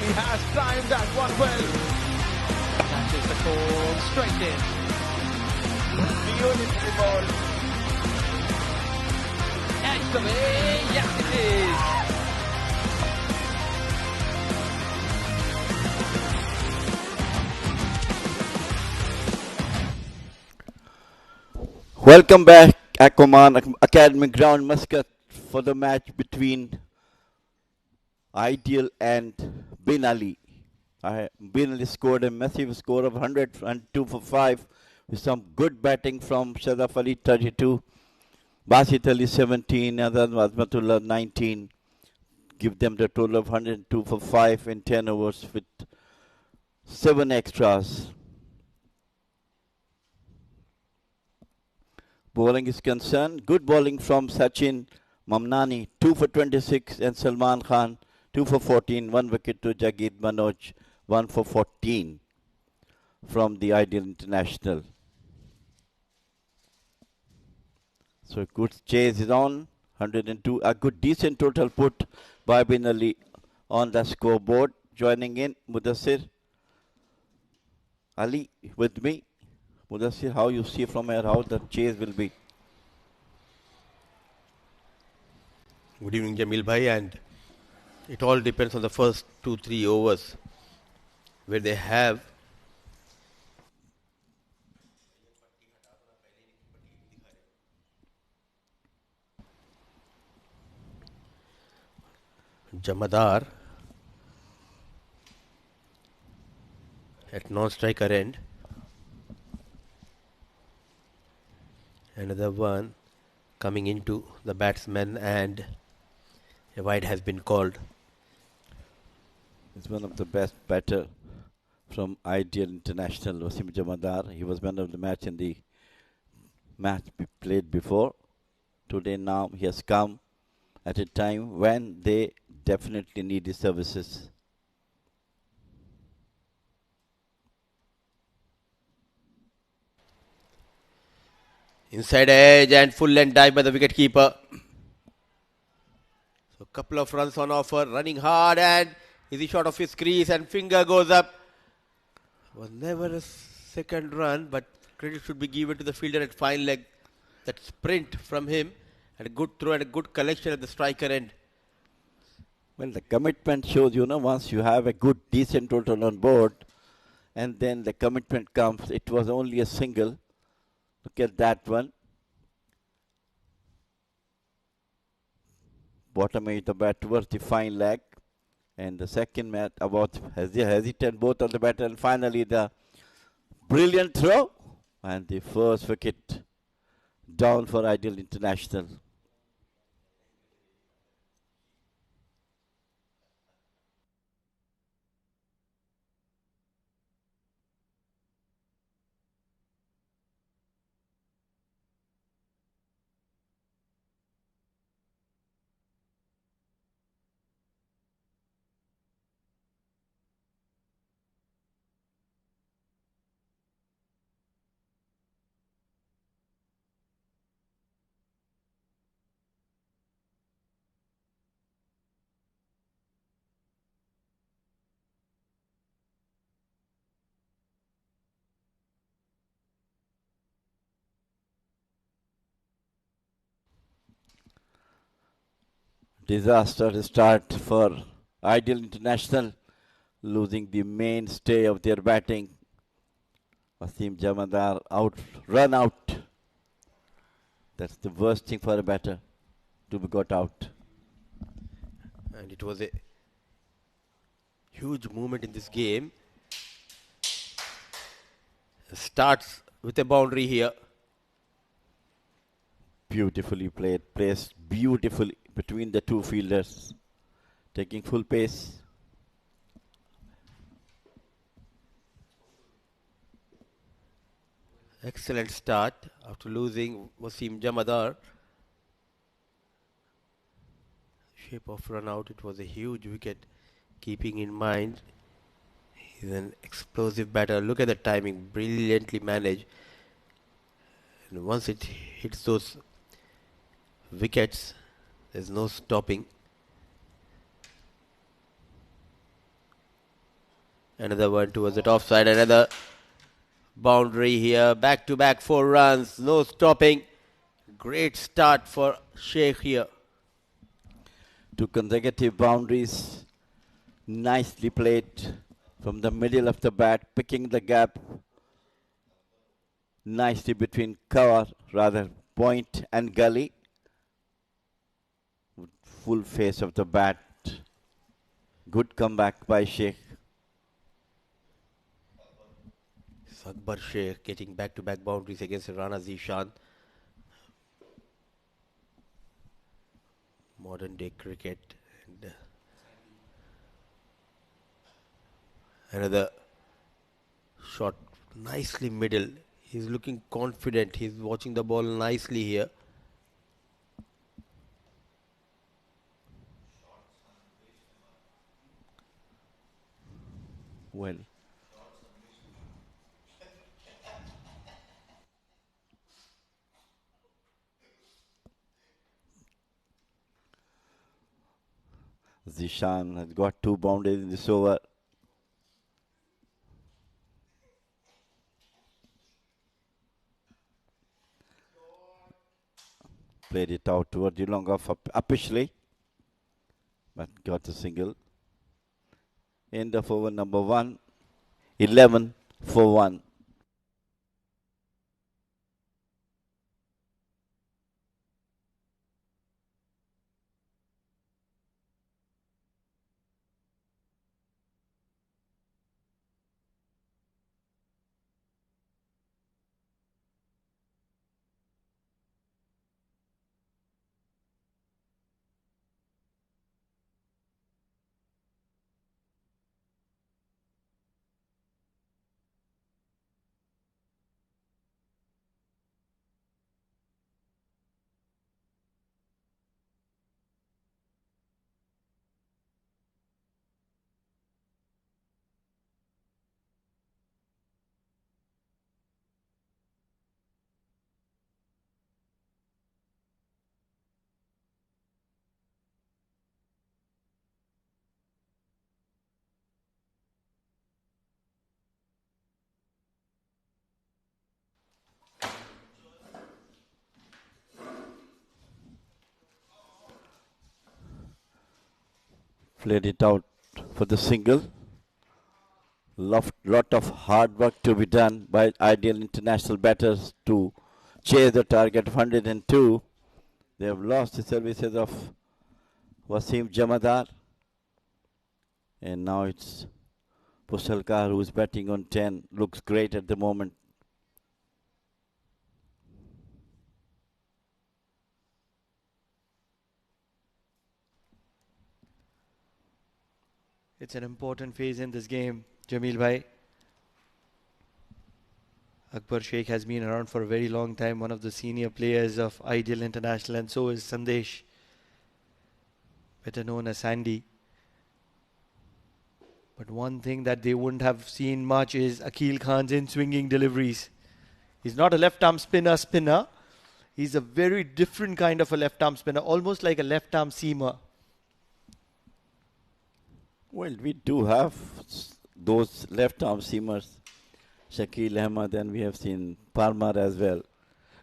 He has timed that one well. That is the call. Straight in. Beautiful ball. Edged away. Yes, it is. Welcome back at Oman Academy Ground, Muscat, for the match between Ideal and Bin Ali. Bin Ali scored a massive score of 102 for 5 with some good batting from Shadaf Ali 32, Basit Ali 17, Azad Azmatullah 19. Give them the total of 102 for 5 in 10 overs with 7 extras. Bowling is concerned, good bowling from Sachin Mamnani, 2 for 26, and Salman Khan, 2 for 14, 1 wicket to Jagid Manoj, 1 for 14 from the Ideal International. So good chase is on, 102, a good decent total put by Bin Ali on the scoreboard. Joining in, Mudassir Ali with me. Mudassir, how you see from here how the chase will be? Good evening, Jamil Bhai, and it all depends on the first 2-3 overs where they have Jamadar at non-striker end. Another one coming into the batsman, and a wide has been called. He's one of the best batter from Ideal International, Wasim Jamadar. He was man of the match in the match we played before. Today now he has come at a time when they definitely need his services. Inside edge and full length dive by the wicket keeper. So a couple of runs on offer, running hard, and easy shot of his crease and finger goes up. Was never a second run, but credit should be given to the fielder at fine leg. That sprint from him and a good throw and a good collection at the striker end. Well, the commitment shows, once you have a good decent total on board and then the commitment comes, it was only a single. Look at that one. Bottom edge the bat towards the fine leg. And the second match about hesitant both on the batter, and finally the brilliant throw and the first wicket down for Ideal International. Disaster start for Ideal International, losing the mainstay of their batting. Wasim Jamadar run out. That's the worst thing for a batter, to be got out. And it was a huge movement in this game. Starts with a boundary here. Beautifully played, placed beautifully between the two fielders, taking full pace. Excellent start after losing Wasim Jamadar. Shape of run out, it was a huge wicket, keeping in mind he's an explosive batter. Look at the timing, brilliantly managed. And once it hits those wickets, there's no stopping. Another one towards the top side. Another boundary here. Back to back 4 runs. No stopping. Great start for Sheikh here. 2 consecutive boundaries. Nicely played from the middle of the bat, picking the gap nicely between cover, rather point and gully. Full face of the bat. Good comeback by Sheikh. Akbar Sheikh getting back-to-back boundaries against Rana Zishan. Modern day cricket. And another shot nicely middle. He's looking confident. He's watching the ball nicely here. Well, Zishan has got 2 boundaries in this over. Played it out toward the long off upishly, but got a single. End of over number 1, 11 for 1. Played it out for the single. Lot of hard work to be done by Ideal International batters to chase the target of 102. They have lost the services of Wasim Jamadar. And now it's Pushalkar who is batting on 10. Looks great at the moment. It's an important phase in this game, Jamil bhai. Akbar Sheikh has been around for a very long time, one of the senior players of Ideal International, and so is Sandesh, better known as Sandy. But one thing that they wouldn't have seen much is Akil Khan's in-swinging deliveries. He's not a left-arm spinner. He's a very different kind of a left-arm spinner, almost like a left-arm seamer. Well, we do have those left-arm seamers. Shakil Ahmed, and we have seen Parmar as well.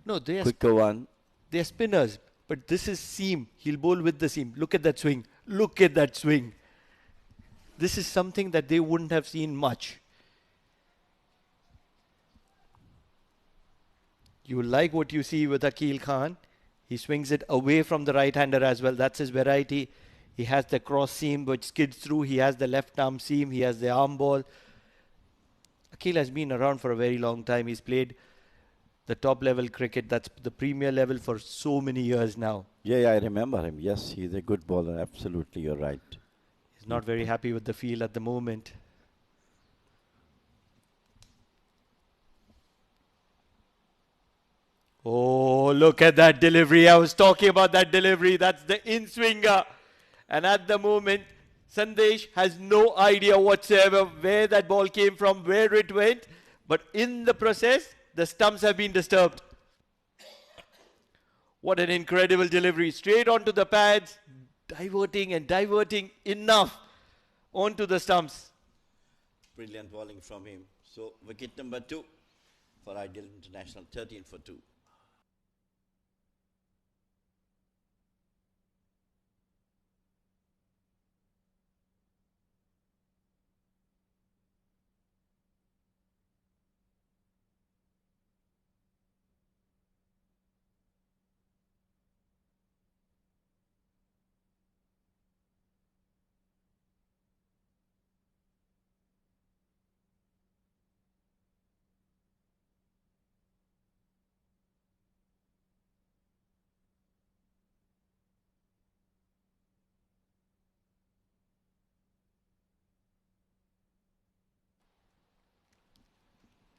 No, they are Quicker one. They are spinners, but this is seam. He'll bowl with the seam. Look at that swing. Look at that swing. This is something that they wouldn't have seen much. You like what you see with Akil Khan. He swings it away from the right-hander as well. That's his variety. He has the cross seam which skids through. He has the left arm seam. He has the arm ball. Akil has been around for a very long time. He's played the top level cricket. That's the premier level for so many years now. Yeah, I remember him. Yes, he's a good bowler. Absolutely, you're right. He's not very happy with the field at the moment. Oh, look at that delivery. I was talking about that delivery. That's the in-swinger. And at the moment, Sandesh has no idea whatsoever where that ball came from, where it went. But in the process, the stumps have been disturbed. What an incredible delivery. Straight onto the pads, diverting and diverting enough onto the stumps. Brilliant bowling from him. So wicket number 2 for Ideal International, 13 for 2.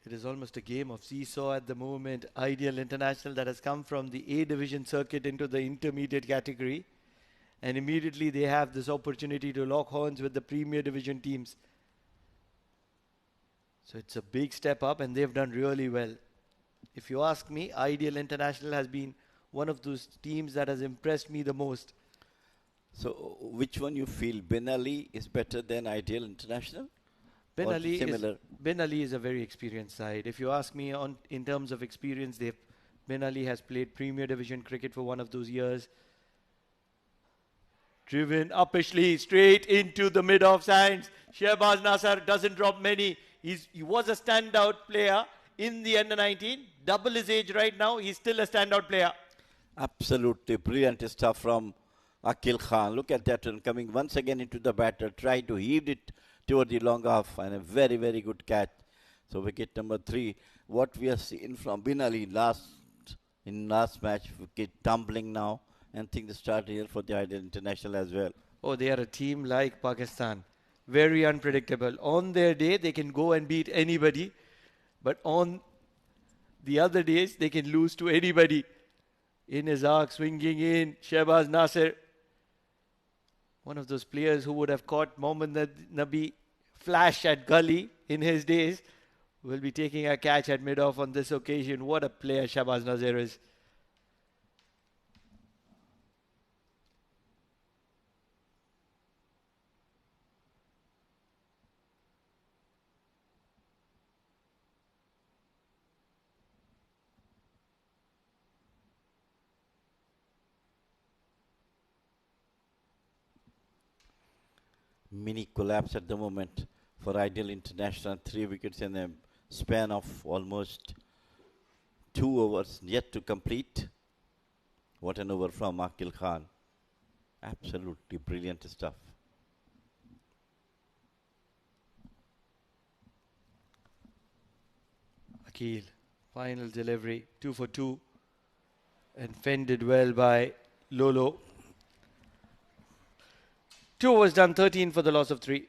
It is almost a game of seesaw at the moment. Ideal International that has come from the A division circuit into the intermediate category. And immediately they have this opportunity to lock horns with the Premier Division teams. So it's a big step up and they've done really well. If you ask me, Ideal International has been one of those teams that has impressed me the most. So which one you feel, Ben Ali is better than Ideal International? Ben Or Ali, similar? Ben Ali is a very experienced side. If you ask me in terms of experience, Ben Ali has played Premier Division cricket for one of those years. Driven uppishly straight into the mid-off signs. Shehbaz Nasser doesn't drop many. He was a standout player in the under-19. Double his age right now. He's still a standout player. Absolutely brilliant stuff from Akil Khan. Look at that one coming once again into the batter. Try to heave it toward the long off and a very, very good catch. So wicket number 3. What we have seen from Bin Ali in last match, wicket tumbling now. And things start here for the Ideal International as well. Oh, they are a team like Pakistan. Very unpredictable. On their day, they can go and beat anybody. But on the other days, they can lose to anybody. In his arc, swinging in, Shehbaz Nasser. One of those players who would have caught Mohammad Nabi flash at gully in his days will be taking a catch at mid-off on this occasion. What a player Shehbaz Nasser is. Mini collapse at the moment for Ideal International. 3 wickets in a span of almost 2 overs yet to complete. What an over from Akil Khan. Absolutely brilliant stuff. Akil, final delivery, 2 for 2. And fended well by Lolo. 2 overs done, 13 for the loss of 3.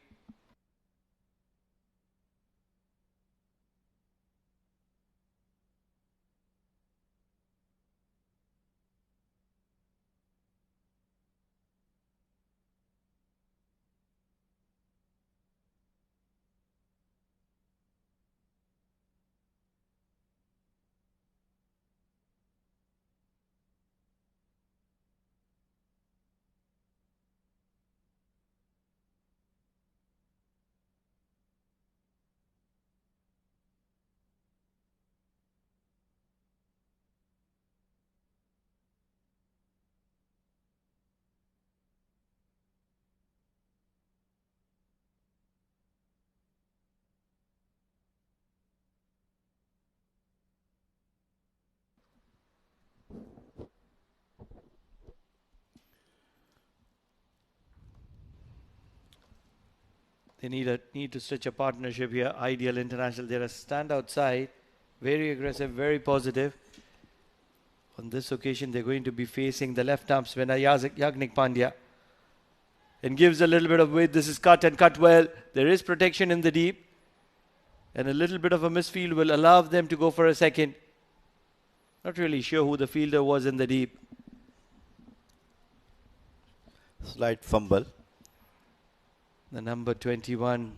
They need to stitch a partnership here. Ideal International, they're a standout side. Very aggressive, very positive. On this occasion, they're going to be facing the left-arm spinner, Yagnik Pandya. And gives a little bit of weight. This is cut and cut well. There is protection in the deep. And a little bit of a misfield will allow them to go for a second. Not really sure who the fielder was in the deep. Slight fumble. The number 21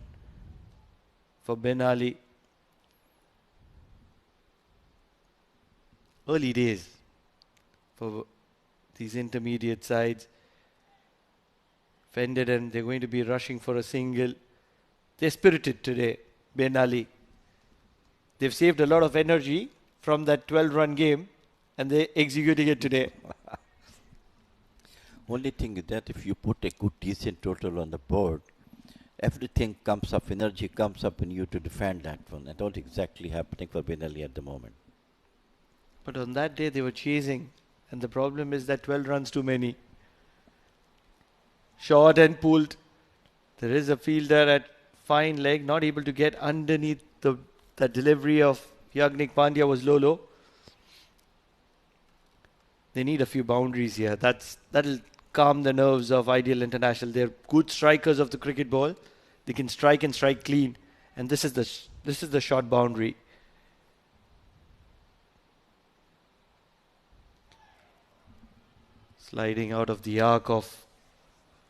for Ben Ali. Early days for these intermediate sides. Fended and they're going to be rushing for a single. They're spirited today. Ben Ali. They've saved a lot of energy from that 12-run game and they're executing it today. Only thing is that if you put a good decent total on the board, everything comes up, energy comes up in you to defend that one. And not exactly happening for Ben Ali at the moment. But on that day they were chasing and the problem is that 12 runs too many. Shot and pulled. There is a fielder at fine leg, not able to get underneath the delivery of Yagnik Pandya was low. They need a few boundaries here. That'll calm the nerves of Ideal International. They're good strikers of the cricket ball. They can strike and strike clean. And this is the short boundary. Sliding out of the arc of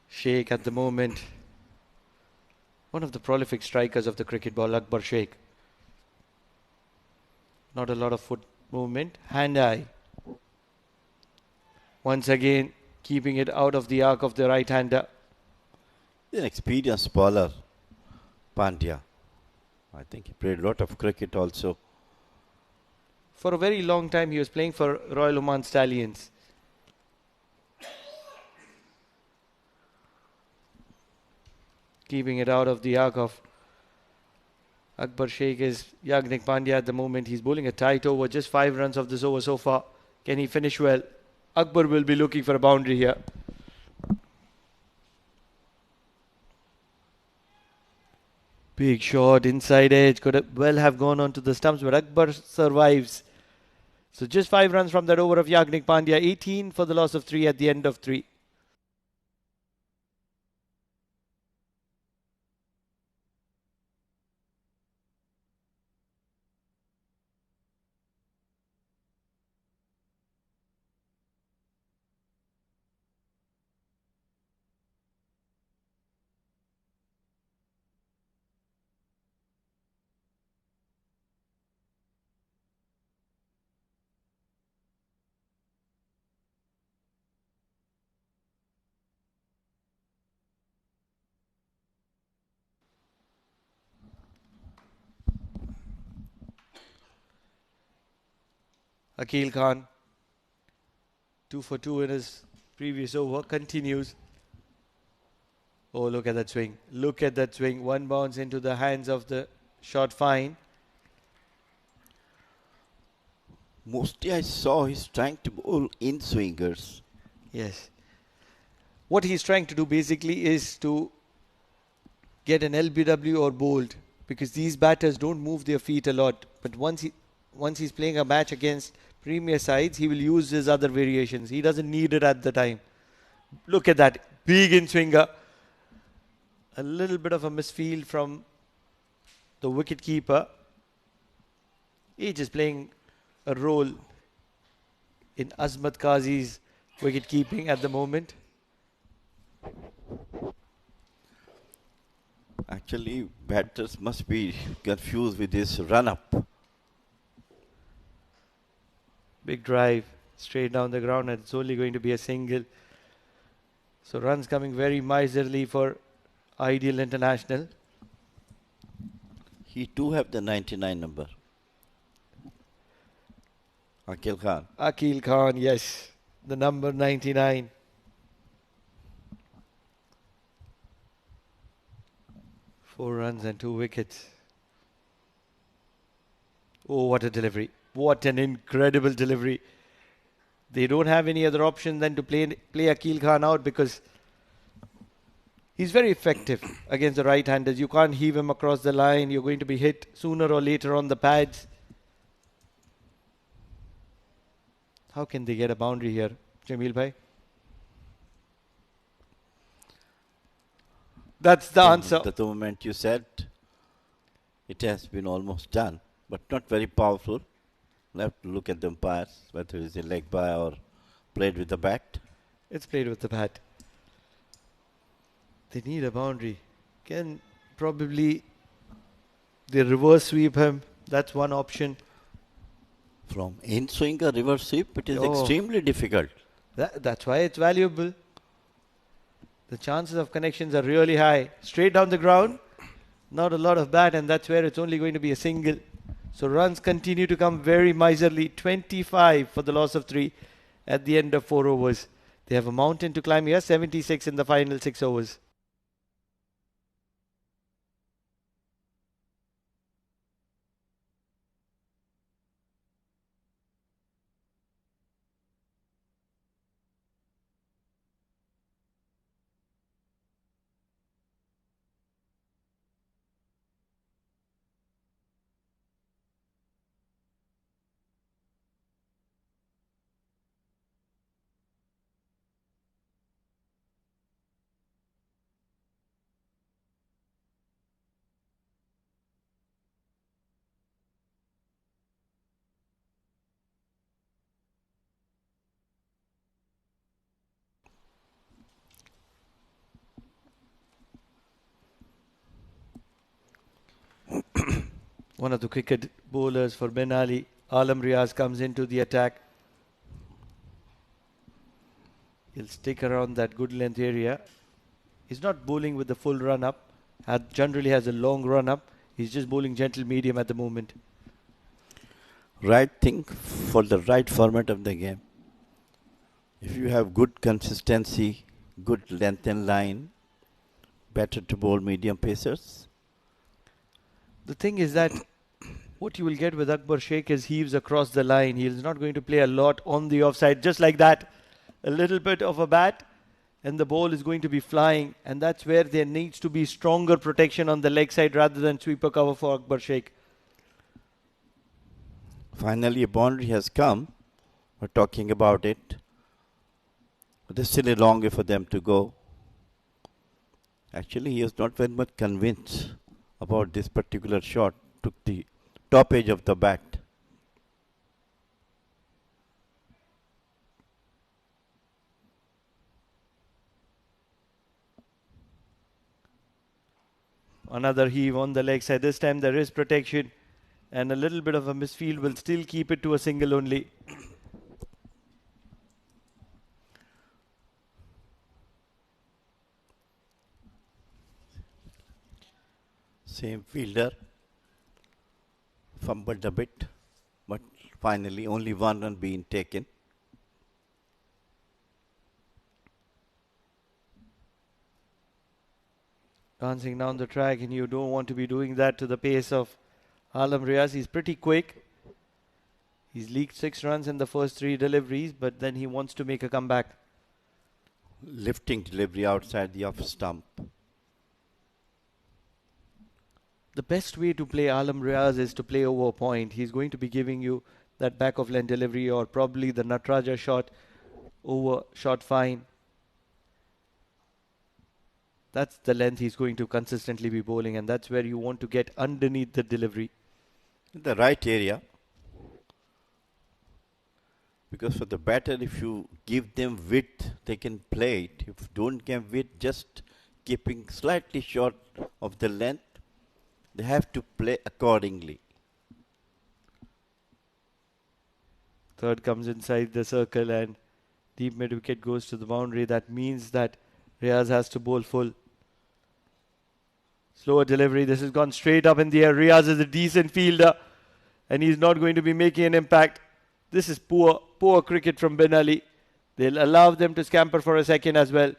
Sheikh at the moment. One of the prolific strikers of the cricket ball, Akbar Sheikh. Not a lot of foot movement. Hand-eye. Once again, keeping it out of the arc of the right-hander. An experienced bowler, Pandya. I think he played a lot of cricket also. For a very long time, he was playing for Royal Oman Stallions. Keeping it out of the arc of Akbar Sheikh is Yagnik Pandya at the moment. He's bowling a tight over, just 5 runs of this over so far. Can he finish well? Akbar will be looking for a boundary here. Big shot, inside edge, could well have gone onto the stumps, but Akbar survives. So just 5 runs from that over of Yagnik Pandya, 18 for the loss of 3 at the end of 3. Akil Khan, 2 for 2 in his previous over, continues. Oh, look at that swing. Look at that swing. One bounce into the hands of the short fine. Mostly I saw he's trying to bowl in swingers. Yes. What he's trying to do basically is to get an LBW or bowled, because these batters don't move their feet a lot. But once he's playing a match against premier sides, he will use his other variations. He doesn't need it at the time. Look at that. Big in swinger. A little bit of a misfield from the wicket keeper. He's just playing a role in Azmat Qazi's wicket keeping at the moment. Actually, batters must be confused with this run-up. Big drive, straight down the ground, and it's only going to be a single. So runs coming very miserly for Ideal International. He too have the 99 number. Akil Khan. Akil Khan, yes. The number 99. Four runs and 2 wickets. Oh, what a delivery. What an incredible delivery. They don't have any other option than to play Akil Khan out, because he's very effective against the right-handers. You can't heave him across the line. You're going to be hit sooner or later on the pads. How can they get a boundary here, Jamil bhai? That's the answer. The moment you said, it has been almost done, but not very powerful. We'll have to look at the umpires, whether it's a leg by or played with the bat. It's played with the bat. They need a boundary. Can probably they reverse sweep him. That's one option. From in-swing a reverse sweep, it is extremely difficult. That's why it's valuable. The chances of connections are really high. Straight down the ground. Not a lot of bat, and that's where it's only going to be a single. So runs continue to come very miserly. 25 for the loss of 3 at the end of 4 overs. They have a mountain to climb here. 76 in the final 6 overs. One of the cricket bowlers for Ben Ali, Alam Riaz, comes into the attack. He'll stick around that good length area. He's not bowling with the full run up. Generally has a long run up. He's just bowling gentle medium at the moment. Right thing for the right format of the game. If you have good consistency, good length and line, better to bowl medium pacers. The thing is that what you will get with Akbar Sheikh is heaves across the line. He is not going to play a lot on the offside. Just like that, a little bit of a bat and the ball is going to be flying. And that's where there needs to be stronger protection on the leg side rather than sweeper cover for Akbar Sheikh. Finally, a boundary has come. We're talking about it. But there's still a long way for them to go. Actually, he is not very much convinced about this particular shot. Took the top edge of the bat. Another heave on the leg side. This time there is protection. And a little bit of a misfield will still keep it to a single only. Same fielder fumbled a bit, but finally only one run being taken. Dancing down the track, and you don't want to be doing that to the pace of Alam Riaz. He's pretty quick. He's leaked 6 runs in the first 3 deliveries, but then he wants to make a comeback. Lifting delivery outside the off stump. The best way to play Alam Riaz is to play over a point. He's going to be giving you that back of lane delivery or probably the Nataraja shot over shot fine. That's the length he's going to consistently be bowling, and that's where you want to get underneath the delivery. In the right area. Because for the batter, if you give them width, they can play it. If you don't give width, just keeping slightly short of the length, they have to play accordingly. Third comes inside the circle and deep mid wicket goes to the boundary. That means that Riaz has to bowl full. Slower delivery. This has gone straight up in the air. Riaz is a decent fielder and he's not going to be making an impact. This is poor cricket from Ben Ali. They'll allow them to scamper for a second as well.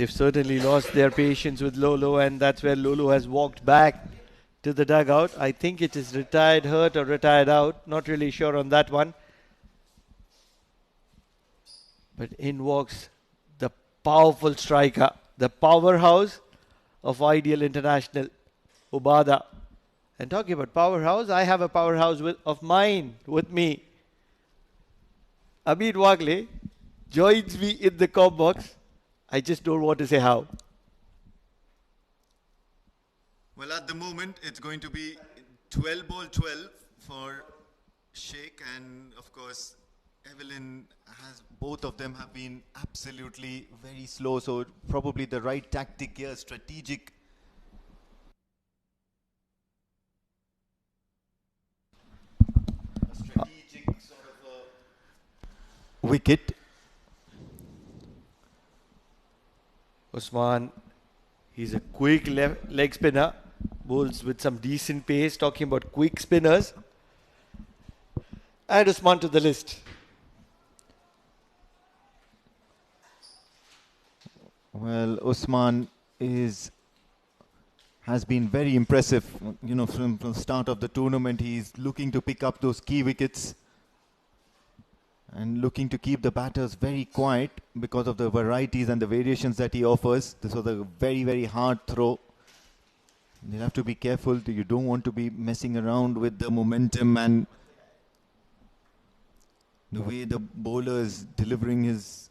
They've certainly lost their patience with Lolo, and that's where Lolo has walked back to the dugout. I think it is retired hurt or retired out. Not really sure on that one. But in walks the powerful striker, the powerhouse of Ideal International, Ubada. And talking about powerhouse, I have a powerhouse of mine with me. Amin Wagle joins me in the com box. I just don't want to say how. Well, at the moment, it's going to be 12 ball 12 for Sheikh, and of course, Evelyn has, both of them have been absolutely very slow, so probably the right tactic here, strategic. A strategic sort of a wicket. Usman, he's a quick leg spinner, bowls with some decent pace, talking about quick spinners. Add Usman to the list. Well, Usman has been very impressive. You know, from the start of the tournament, he's looking to pick up those key wickets and looking to keep the batters very quiet because of the varieties and the variations that he offers. This was a very, very hard throw. You have to be careful. You don't want to be messing around with the momentum and the way the bowler is delivering his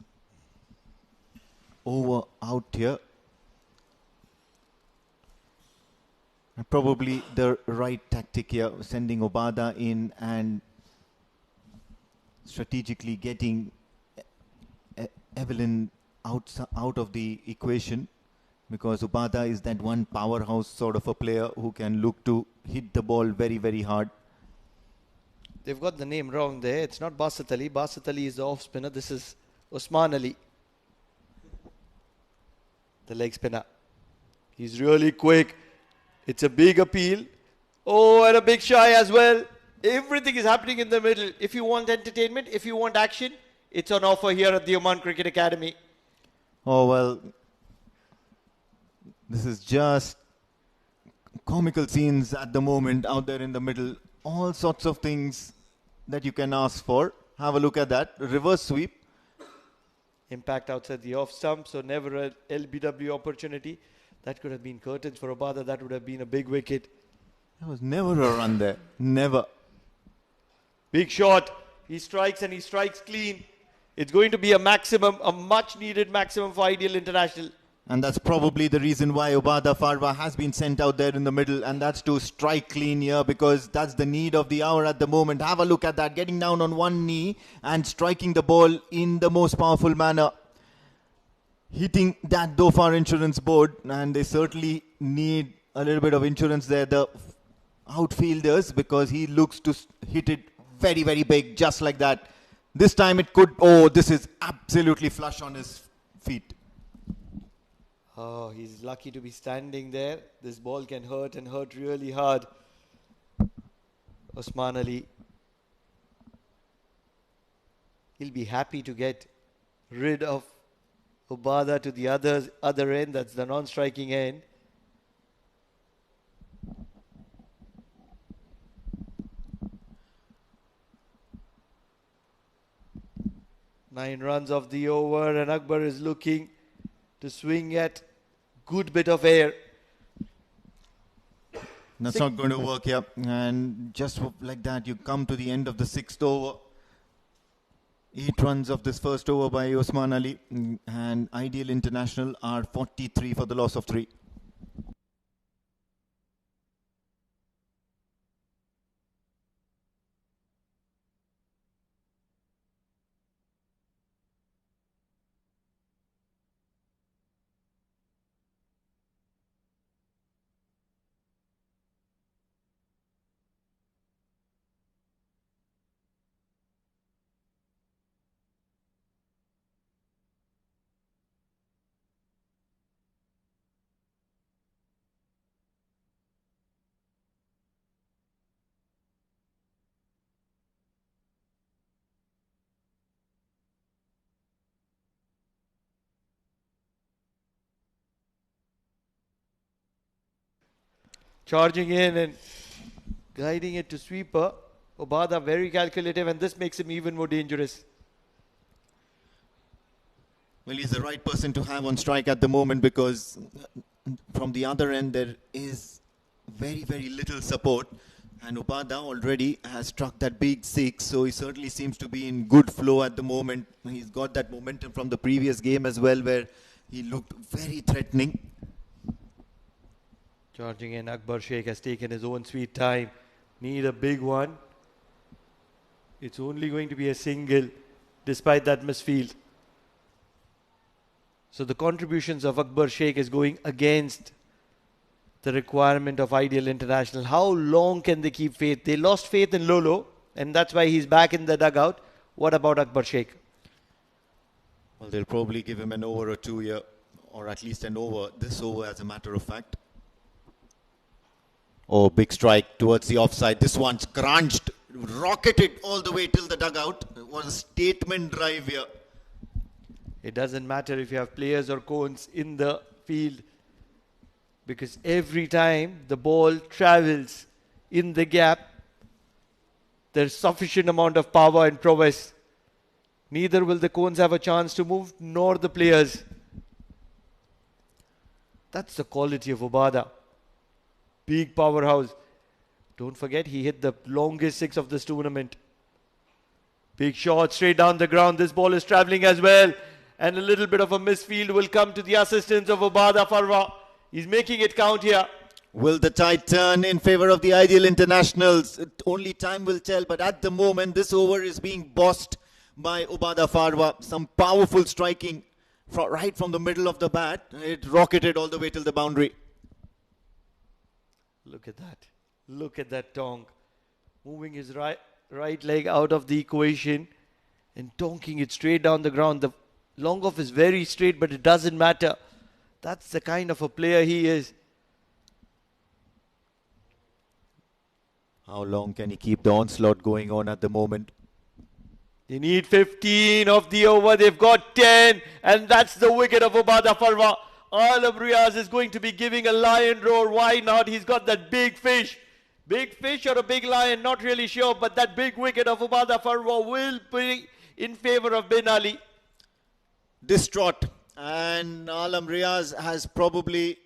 over out here. And probably the right tactic here, sending Ubada in and strategically getting Evelyn out of the equation, because Ubada is that one powerhouse sort of a player who can look to hit the ball very, very hard. They've got the name wrong there. It's not Basit Ali. Basit Ali is the off spinner. This is Usman Ali, the leg spinner. He's really quick. It's a big appeal. Oh, and a big shy as well. Everything is happening in the middle. If you want entertainment, if you want action, it's on offer here at the Oman Cricket Academy. Oh, well, this is just comical scenes at the moment out there in the middle. All sorts of things that you can ask for. Have a look at that. Reverse sweep. Impact outside the off stump, so never an LBW opportunity. That could have been curtains for Ubada. That would have been a big wicket. There was never a run there. Never. Big shot. He strikes and he strikes clean. It's going to be a maximum, a much needed maximum for Ideal International. And that's probably the reason why Ubada Farwa has been sent out there in the middle, and that's to strike clean here, because that's the need of the hour at the moment. Have a look at that, getting down on one knee and striking the ball in the most powerful manner. Hitting that Dhofar insurance board, and they certainly need a little bit of insurance there, the outfielders, because he looks to hit it very, very big, just like that. This time it could, oh, this is absolutely flush on his feet. Oh, he's lucky to be standing there. This ball can hurt and hurt really hard. Usman Ali. He'll be happy to get rid of Ubada to the other end. That's the non-striking end. Nine runs of the over, and Akbar is looking to swing at good bit of air. That's not going to work here. And just like that, you come to the end of the sixth over. 8 runs of this first over by Usman Ali. And Ideal International are 43 for the loss of 3. charging in and guiding it to sweeper. Obada very calculative, and this makes him even more dangerous. Well, he's the right person to have on strike at the moment because from the other end there is very, very little support. And Upada already has struck that big six, so he certainly seems to be in good flow at the moment. He's got that momentum from the previous game as well, where he looked very threatening. Charging in, Akbar Sheikh has taken his own sweet time. Need a big one. It's only going to be a single, despite that misfield. So the contributions of Akbar Sheikh is going against the requirement of Ideal International. How long can they keep faith? They lost faith in Lolo, and that's why he's back in the dugout. What about Akbar Sheikh? Well, they'll probably give him an over or two here, or at least an over. This over, as a matter of fact. Oh, big strike towards the offside. This one's crunched, rocketed all the way till the dugout. It was a statement drive here. It doesn't matter if you have players or cones in the field, because every time the ball travels in the gap, there's sufficient amount of power and prowess. Neither will the cones have a chance to move, nor the players. That's the quality of Obada. Big powerhouse. Don't forget, he hit the longest six of this tournament. Big shot straight down the ground. This ball is traveling as well. And a little bit of a misfield will come to the assistance of Obada Farwa. He's making it count here. Will the tide turn in favor of the Ideal Internationals? Only time will tell, but at the moment, this over is being bossed by Obada Farwa. Some powerful striking right from the middle of the bat. It rocketed all the way till the boundary. Look at that. Look at that Tong. Moving his right leg out of the equation and tonking it straight down the ground. The long off is very straight, but it doesn't matter. That's the kind of a player he is. How long can he keep the onslaught going on at the moment? They need 15 of the over. They've got 10. And that's the wicket of Obada Farwa. Alam Riaz is going to be giving a lion roar. Why not? He's got that big fish. Big fish or a big lion, not really sure. But that big wicket of Ubada Farwa will be in favor of Bin Ali. Distraught. And Alam Riaz has probably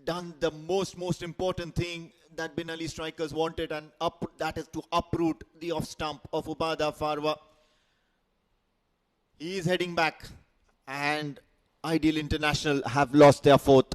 done the most important thing that Bin Ali strikers wanted, and that is to uproot the off stump of Ubada Farwa. He is heading back, and Ideal International have lost their fourth.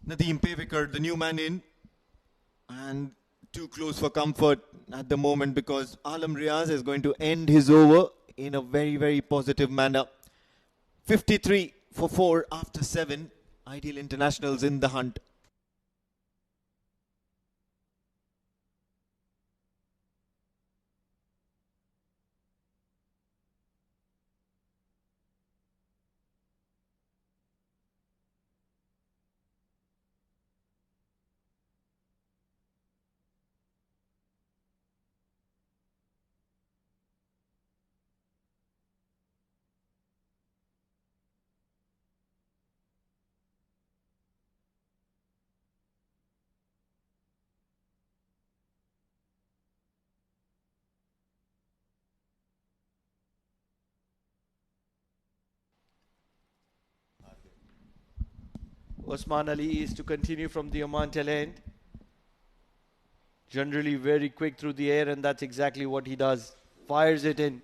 Nadeem Pevekar, the new man in, and too close for comfort at the moment because Alam Riaz is going to end his over in a very positive manner. 53 for 4 after 7. Ideal Internationals in the hunt. Osman Ali is to continue from the Oman tail end. Generally very quick through the air, and that's exactly what he does. Fires it in.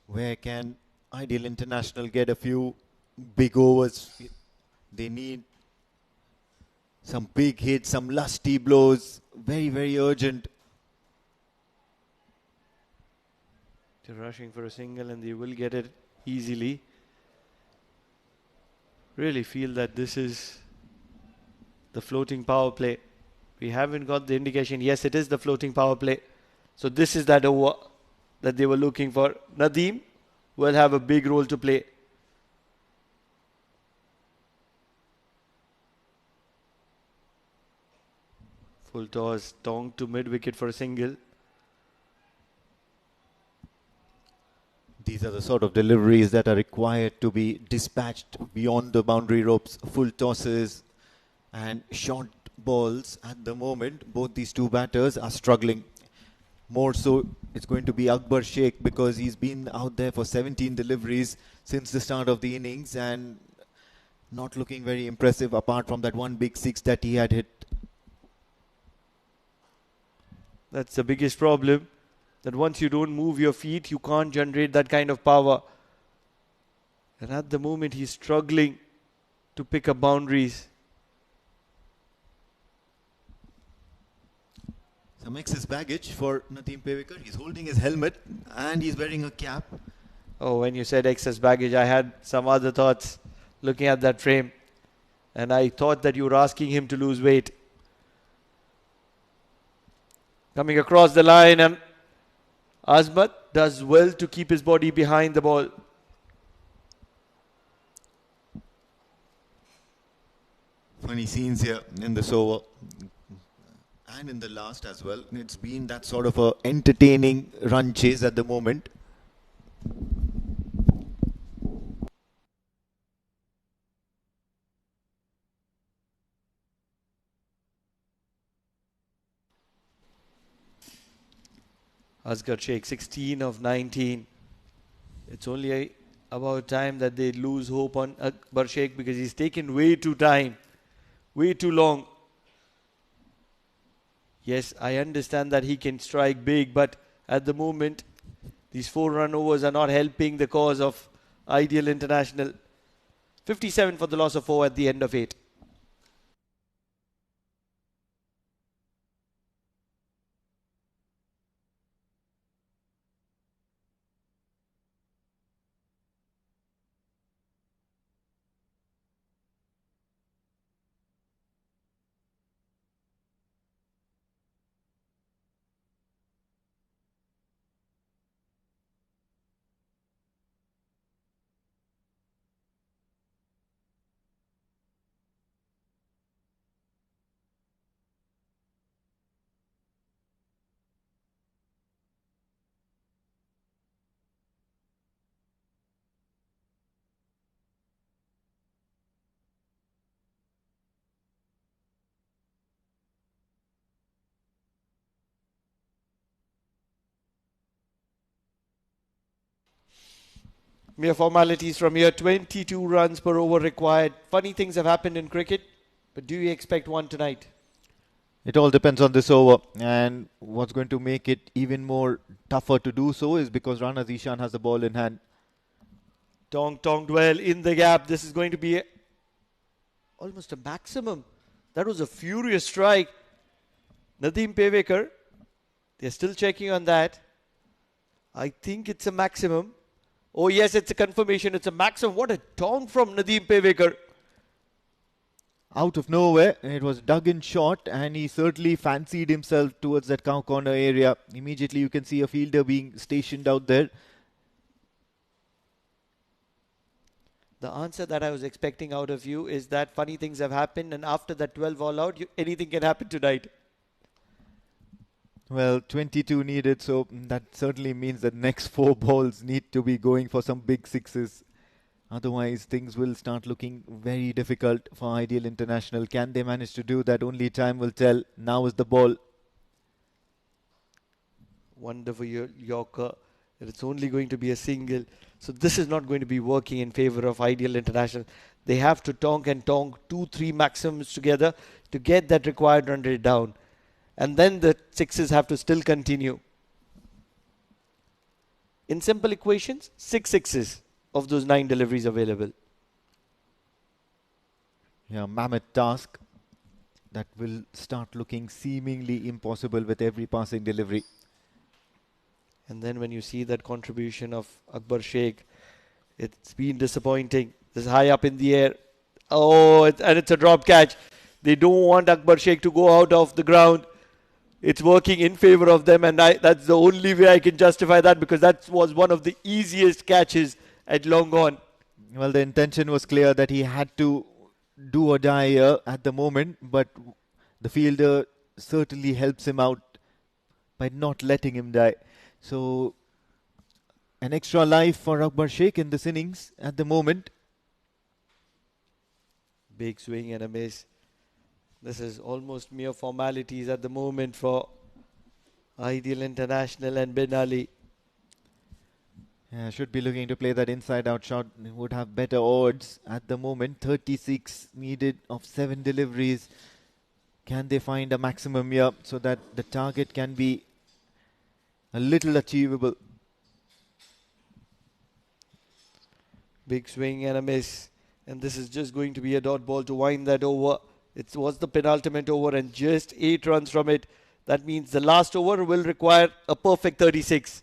Where can Ideal International get a few big overs? They need Some big hits, some lusty blows. Very, very urgent. They're rushing for a single and they will get it easily. Really feel that this is the floating power play. We haven't got the indication. Yes, it is the floating power play. So this is that over that they were looking for. Nadeem will have a big role to play. Full toss, Tong to mid wicket for a single. These are the sort of deliveries that are required to be dispatched beyond the boundary ropes. Full tosses and short balls. At the moment, both these two batters are struggling. More so, it's going to be Akbar Sheikh because he's been out there for 17 deliveries since the start of the innings and not looking very impressive apart from that one big six that he had hit. That's the biggest problem. That once you don't move your feet, you can't generate that kind of power. And at the moment, he's struggling to pick up boundaries. Some excess baggage for Nadeem Pevekar. He's holding his helmet and he's wearing a cap. Oh, when you said excess baggage, I had some other thoughts looking at that frame. And I thought that you were asking him to lose weight. Coming across the line, and Azmat does well to keep his body behind the ball. Funny scenes here in this over and in the last as well. It's been that sort of a entertaining run chase at the moment. Asghar Sheikh, 16 of 19. It's only about time that they lose hope on Akbar Sheikh because he's taken way too long. Yes, I understand that he can strike big, but at the moment, these 4-run overs are not helping the cause of Ideal International. 57 for the loss of 4 at the end of 8. Mere formalities from here. 22 runs per over required. Funny things have happened in cricket, but do you expect one tonight? It all depends on this over, and what's going to make it even more tougher to do so is because Rana Zishan has the ball in hand. Tong well in the gap. This is going to be almost a maximum. That was a furious strike. Nadeem Pevekar, they're still checking on that. I think it's a maximum. Oh yes, it's a confirmation. It's a maximum. What a tong from Nadeem Pevekar. Out of nowhere, it was dug in short, and he certainly fancied himself towards that cow corner area. Immediately you can see a fielder being stationed out there. The answer that I was expecting out of you is that funny things have happened, and after that 12 all out, anything can happen tonight. Well, 22 needed, so that certainly means that next 4 balls need to be going for some big sixes. Otherwise, things will start looking very difficult for Ideal International. Can they manage to do that? Only time will tell. Now is the ball. Wonderful Yorker. It's only going to be a single. So this is not going to be working in favor of Ideal International. They have to tonk 2-3 maximums together to get that required run rate down. And then the sixes have to still continue. In simple equations, 6 sixes of those 9 deliveries available. Yeah, mammoth task. that will start looking seemingly impossible with every passing delivery. And then when you see that contribution of Akbar Sheikh, it's been disappointing. This high up in the air. Oh, and it's a drop catch. They don't want Akbar Sheikh to go out of the ground. It's working in favor of them, and that's the only way I can justify that, because that was one of the easiest catches at long on. Well, the intention was clear that he had to do or die here at the moment, but the fielder certainly helps him out by not letting him die. So, an extra life for Akbar Sheikh in this innings at the moment. Big swing and a miss. This is almost mere formalities at the moment for Ideal International and Bin Ali. Yeah, should be looking to play that inside-out shot. Would have better odds at the moment. 36 needed of 7 deliveries. Can they find a maximum here so that the target can be a little achievable? Big swing and a miss. And this is just going to be a dot ball to wind that over. It was the penultimate over and just 8 runs from it. That means the last over will require a perfect 36.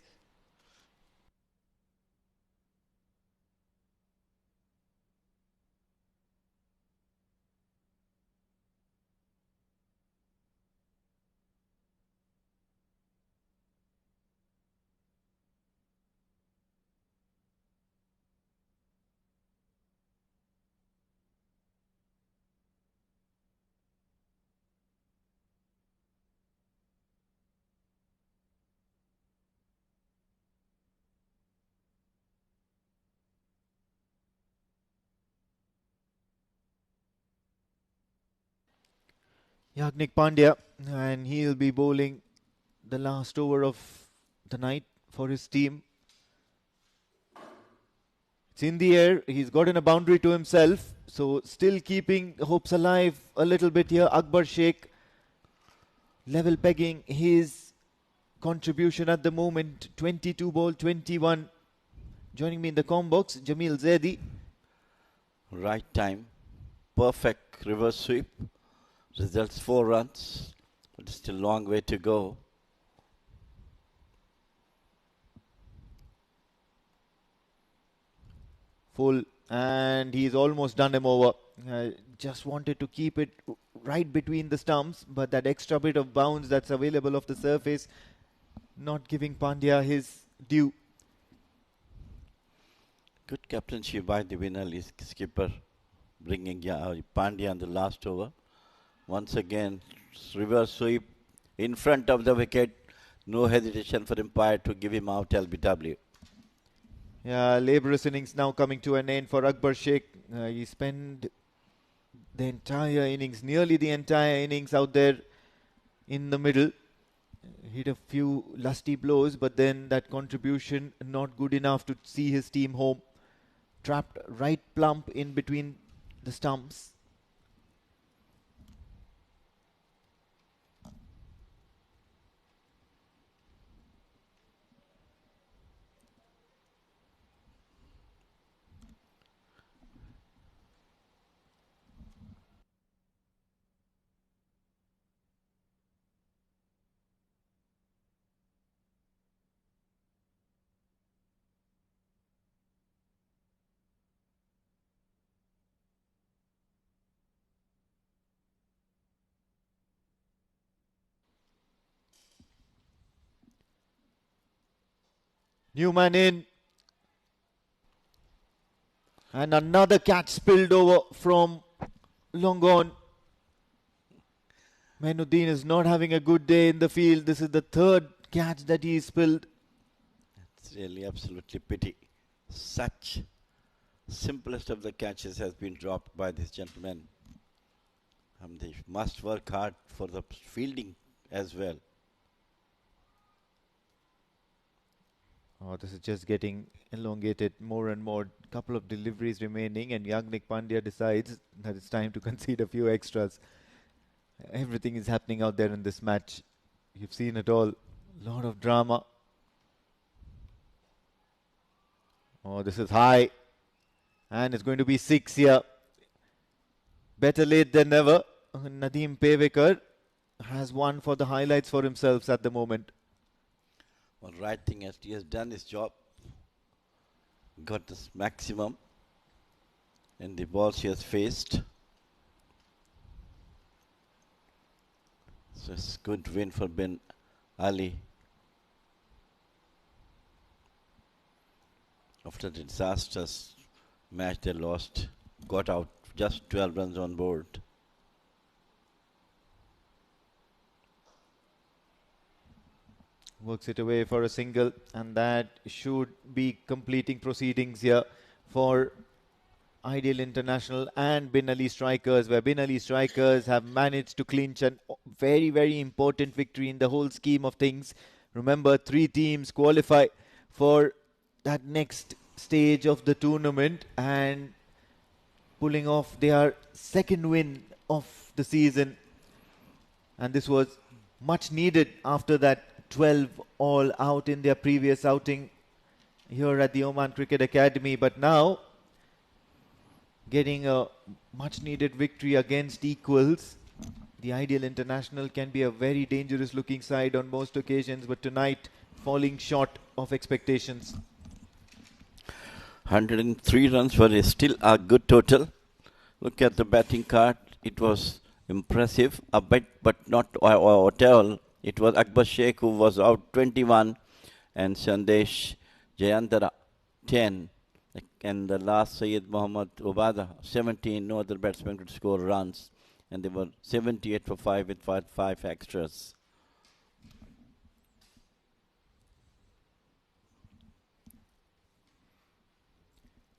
Yagnik Pandya, and he'll be bowling the last over of the night for his team. It's in the air. He's gotten a boundary to himself. So still keeping hopes alive a little bit here. Akbar Sheikh level pegging his contribution at the moment. 22 ball, 21. Joining me in the com box, Jamil Zaidi. Right time. Perfect reverse sweep. Results 4 runs. But still a long way to go. Full, and he's almost done him over. Just wanted to keep it right between the stumps, but that extra bit of bounce that's available off the surface, not giving Pandya his due. Good captainship by the winner skipper, bringing Pandya on the last over. Once again, reverse sweep in front of the wicket. No hesitation for umpire to give him out LBW. Yeah, laborious innings now coming to an end for Akbar Sheikh. He spent the entire innings, nearly the entire innings out there in the middle. Hit a few lusty blows, but then that contribution not good enough to see his team home. Trapped right plump in between the stumps. Newman in. And another catch spilled over from long on. Mainuddin is not having a good day in the field. This is the third catch that he spilled. It's really absolutely pity. Such simplest of the catches has been dropped by this gentleman. They must work hard for the fielding as well. Oh, this is just getting elongated more and more. Couple of deliveries remaining, and Yagnik Pandya decides that it's time to concede a few extras. Everything is happening out there in this match. You've seen it all. Lot of drama. Oh, this is high. And it's going to be 6 here. Better late than never. Nadeem Pevekar has one for the highlights for himself at the moment. Well, right thing as he has done his job. Got this maximum in the balls he has faced. So it's a good win for Ben Ali. After the disastrous match they lost, got out just 12 runs on board. Works it away for a single, and that should be completing proceedings here for Ideal International and Bin Ali Strikers, where Bin Ali Strikers have managed to clinch a very, very important victory in the whole scheme of things. Remember, 3 teams qualify for that next stage of the tournament, and pulling off their second win of the season. And this was much needed after that 12 all out in their previous outing here at the Oman Cricket Academy. But now, getting a much needed victory against equals. The Ideal International can be a very dangerous looking side on most occasions, but tonight falling short of expectations. 103 runs were still a good total. Look at the batting card. It was impressive, a bit, but not at all. It was Akbar Sheikh who was out 21 and Sandesh Jayantara 10. And the last Syed Mohammad Ubada 17. No other batsman could score runs. And they were 78 for 5 with 5 extras.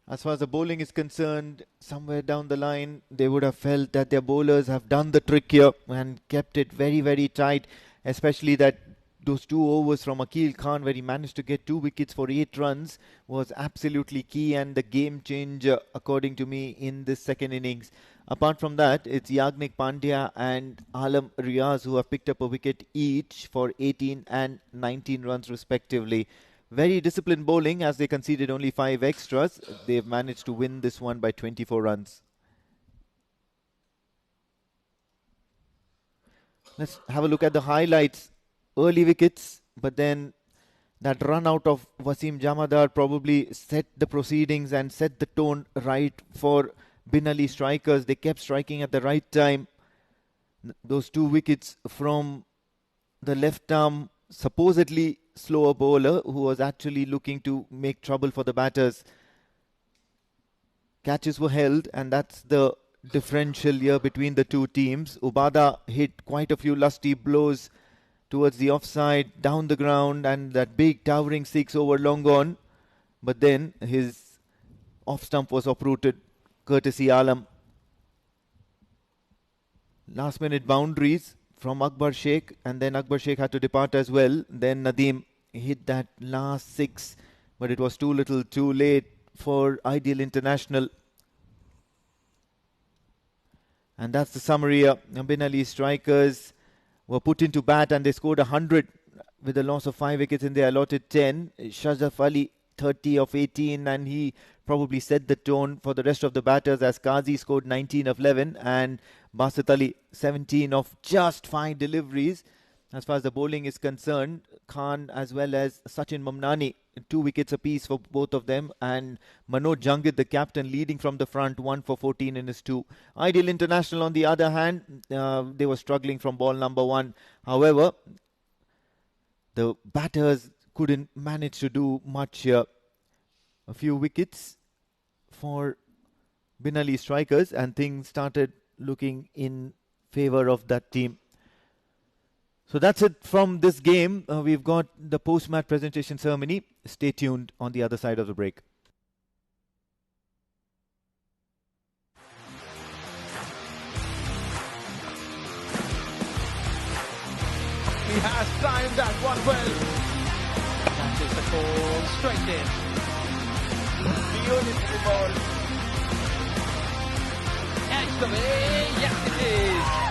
As far as the bowling is concerned, somewhere down the line, they would have felt that their bowlers have done the trick here and kept it very, very tight, especially that those 2 overs from Akil Khan where he managed to get 2 wickets for 8 runs was absolutely key and the game changer, according to me, in this second innings. Apart from that, it's Yagnik Pandya and Alam Riaz who have picked up a wicket each for 18 and 19 runs respectively. Very disciplined bowling as they conceded only 5 extras. They've managed to win this one by 24 runs. Let's have a look at the highlights. Early wickets, but then that run out of Wasim Jamadar probably set the proceedings and set the tone right for Bin Ali Strikers. They kept striking at the right time. Those 2 wickets from the left arm, supposedly slower bowler who was actually looking to make trouble for the batters. Catches were held, and that's the differential here between the 2 teams. Ubada hit quite a few lusty blows towards the offside, down the ground, and that big towering 6 over long on. But then his off stump was uprooted, courtesy Alam. Last minute boundaries from Akbar Sheikh, and then Akbar Sheikh had to depart as well. Then Nadeem hit that last 6, but it was too little too late for Ideal International. And that's the summary here. Bin Ali Strikers were put into bat and they scored 100 with a loss of 5 wickets in their allotted 10. Shazaf Ali 30 of 18, and he probably set the tone for the rest of the batters as Qazi scored 19 of 11 and Basit Ali 17 of just 5 deliveries. As far as the bowling is concerned, Khan as well as Sachin Mamnani, 2 wickets apiece for both of them, and Manoj Jangid, the captain, leading from the front, 1 for 14 in his 2. Ideal International, on the other hand, they were struggling from ball number 1. However, the batters couldn't manage to do much here. A few wickets for Bin Ali Strikers, and things started looking in favour of that team. So that's it from this game. We've got the post-match presentation ceremony. Stay tuned on the other side of the break. He has timed that one well. That is the call, straight in. Beautiful ball. Edge the way, yes it is.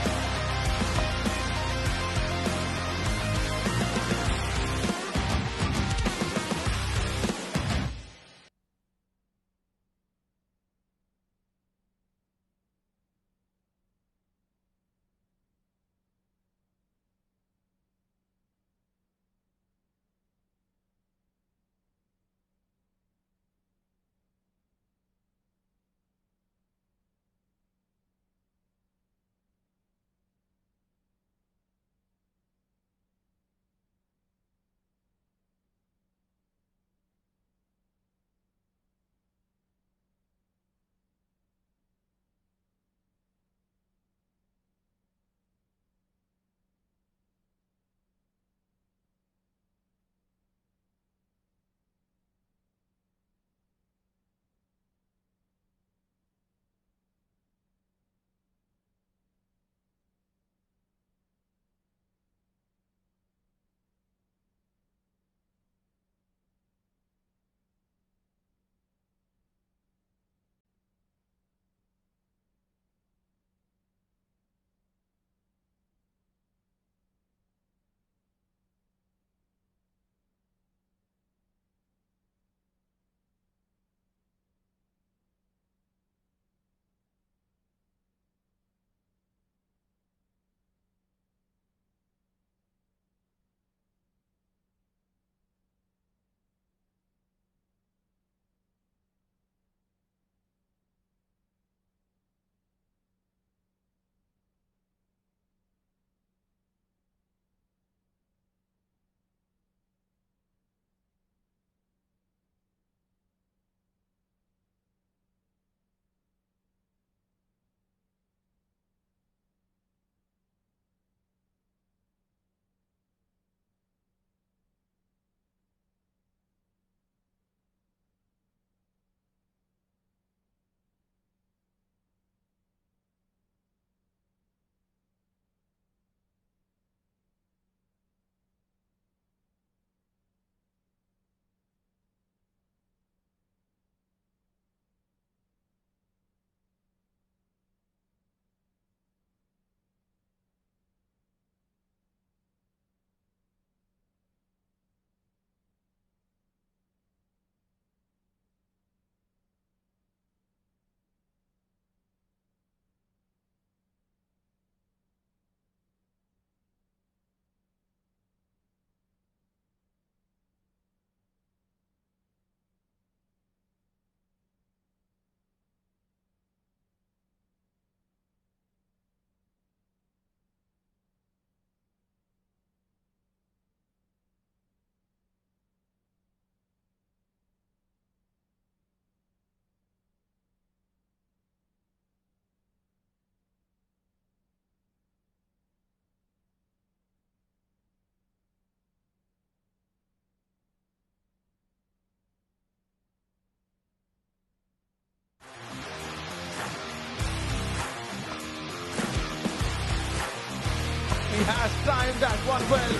timed that one well.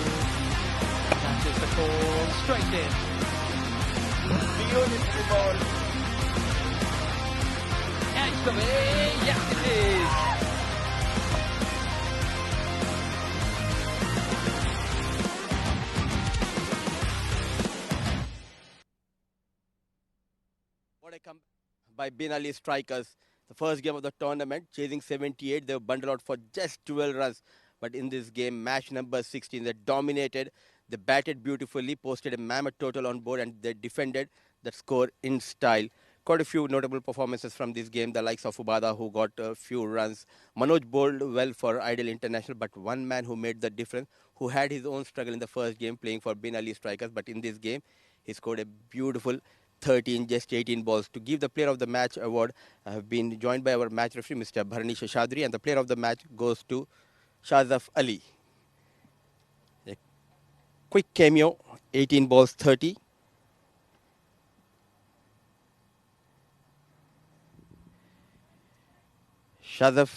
That is the call, straight in. Beautiful ball. Edge away, yes it is. What a comeback by Bin Ali strikers. The first game of the tournament, chasing 78, they were bundled out for just 12 runs. But in this game, match number 16, they dominated. They batted beautifully, posted a mammoth total on board, and they defended that score in style. Quite a few notable performances from this game, the likes of Ubada, who got a few runs. Manoj bowled well for Ideal International, but one man who made the difference, who had his own struggle in the first game playing for Bin Ali strikers, but in this game, he scored a beautiful 13, just 18 balls. To give the Player of the Match award, I have been joined by our match referee, Mr. Bharani Shashadri, and the Player of the Match goes to Shazaf Ali. A quick cameo, 18 balls, 30. शाज़फ,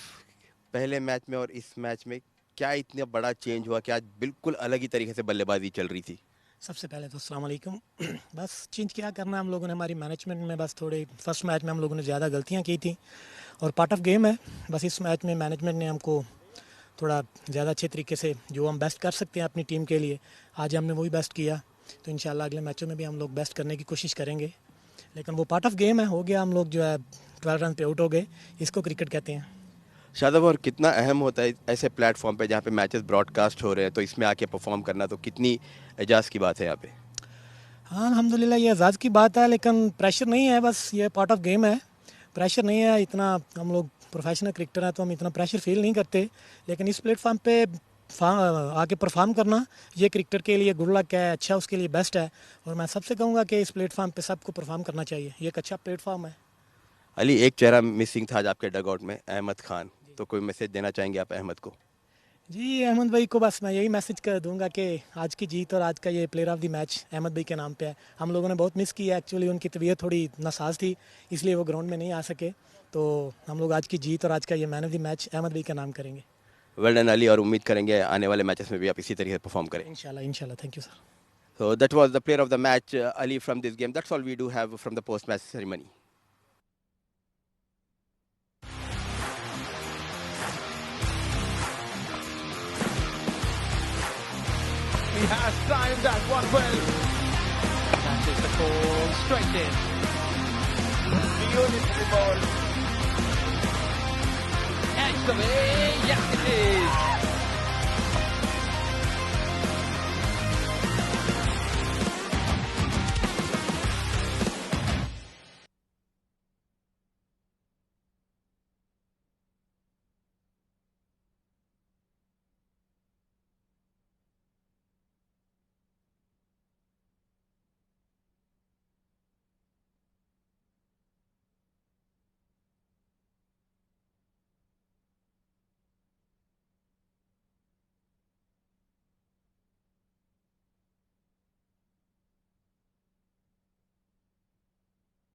पहले match में और इस match में क्या इतना बड़ा change हुआ कि आज बिल्कुल अलग ही तरीके से बल्लेबाजी चल रही थी? सबसे पहले तो अस्सलाम वालेकुम। बस चेंज क्या करना, हम लोगों ने हमारी मैनेजमेंट में बस थोड़े फर्स्ट मैच में हम लोगों ने ज़्यादा गलतियां की थी और पार्ट ऑफ गेम है। बस इस मैच में मैनेजमेंट ने हमको थोड़ा ज़्यादा अच्छे तरीके से जो हम बेस्ट कर सकते हैं अपनी टीम के लिए, आज हमने वही बेस्ट किया। तो इंशाल्लाह अगले मैचों में भी हम लोग बेस्ट करने की कोशिश करेंगे, लेकिन वो पार्ट ऑफ गेम है, हो गया। हम लोग जो है 12 रन पे आउट हो गए, इसको क्रिकेट कहते हैं। शादाब, और कितना अहम होता है ऐसे प्लेटफॉर्म पे जहाँ पे मैचेस ब्रॉडकास्ट हो रहे हैं, तो इसमें आके परफॉर्म करना तो कितनी एजाज़ की बात है यहाँ पे? हाँ अल्हम्दुलिल्लाह, ये एजाज़ की बात है, लेकिन प्रेशर नहीं है, बस ये पार्ट ऑफ गेम है। प्रेशर नहीं है इतना, हम लोग प्रोफेशनल क्रिकेटर हैं तो हम इतना प्रेशर फील नहीं करते, लेकिन इस प्लेटफॉर्म पे आके परफॉर्म करना ये क्रिकेटर के लिए गुड लक है, अच्छा उसके लिए बेस्ट है। और मैं सबसे कहूँगा कि इस प्लेटफॉर्म पे सबको परफॉर्म करना चाहिए, ये एक अच्छा प्लेटफॉर्म है। अली, एक चेहरा मिसिंग था आज आपके डगआउट में, अहमद खान, तो कोई मैसेज देना चाहेंगे आप अहमद को? जी, अहमद भाई को बस मैं यही मैसेज कर दूंगा कि आज की जीत और आज का ये player of the match Ahmed भाई के नाम पे है। हम लोगों ने बहुत मिस किया, एक्चुअली उनकी तबीयत थोड़ी नासाज थी, इसलिए वो ग्राउंड में नहीं आ सके। तो हम लोग आज की जीत और आज का ये man of the match Ahmed भाई का नाम करेंगे। वेल डन अली, और उम्मीद करेंगे आने वाले मैचेस में भी आप इसी तरीके से परफॉर्म करें। इंशाल्लाह इंशाल्लाह, thank you sir. So that was the player of the match, Ali, from this game. That's all we do have from the post-match ceremony. He has timed that one well. That is the call, straight in. Beautiful ball. Edge away, yes it is.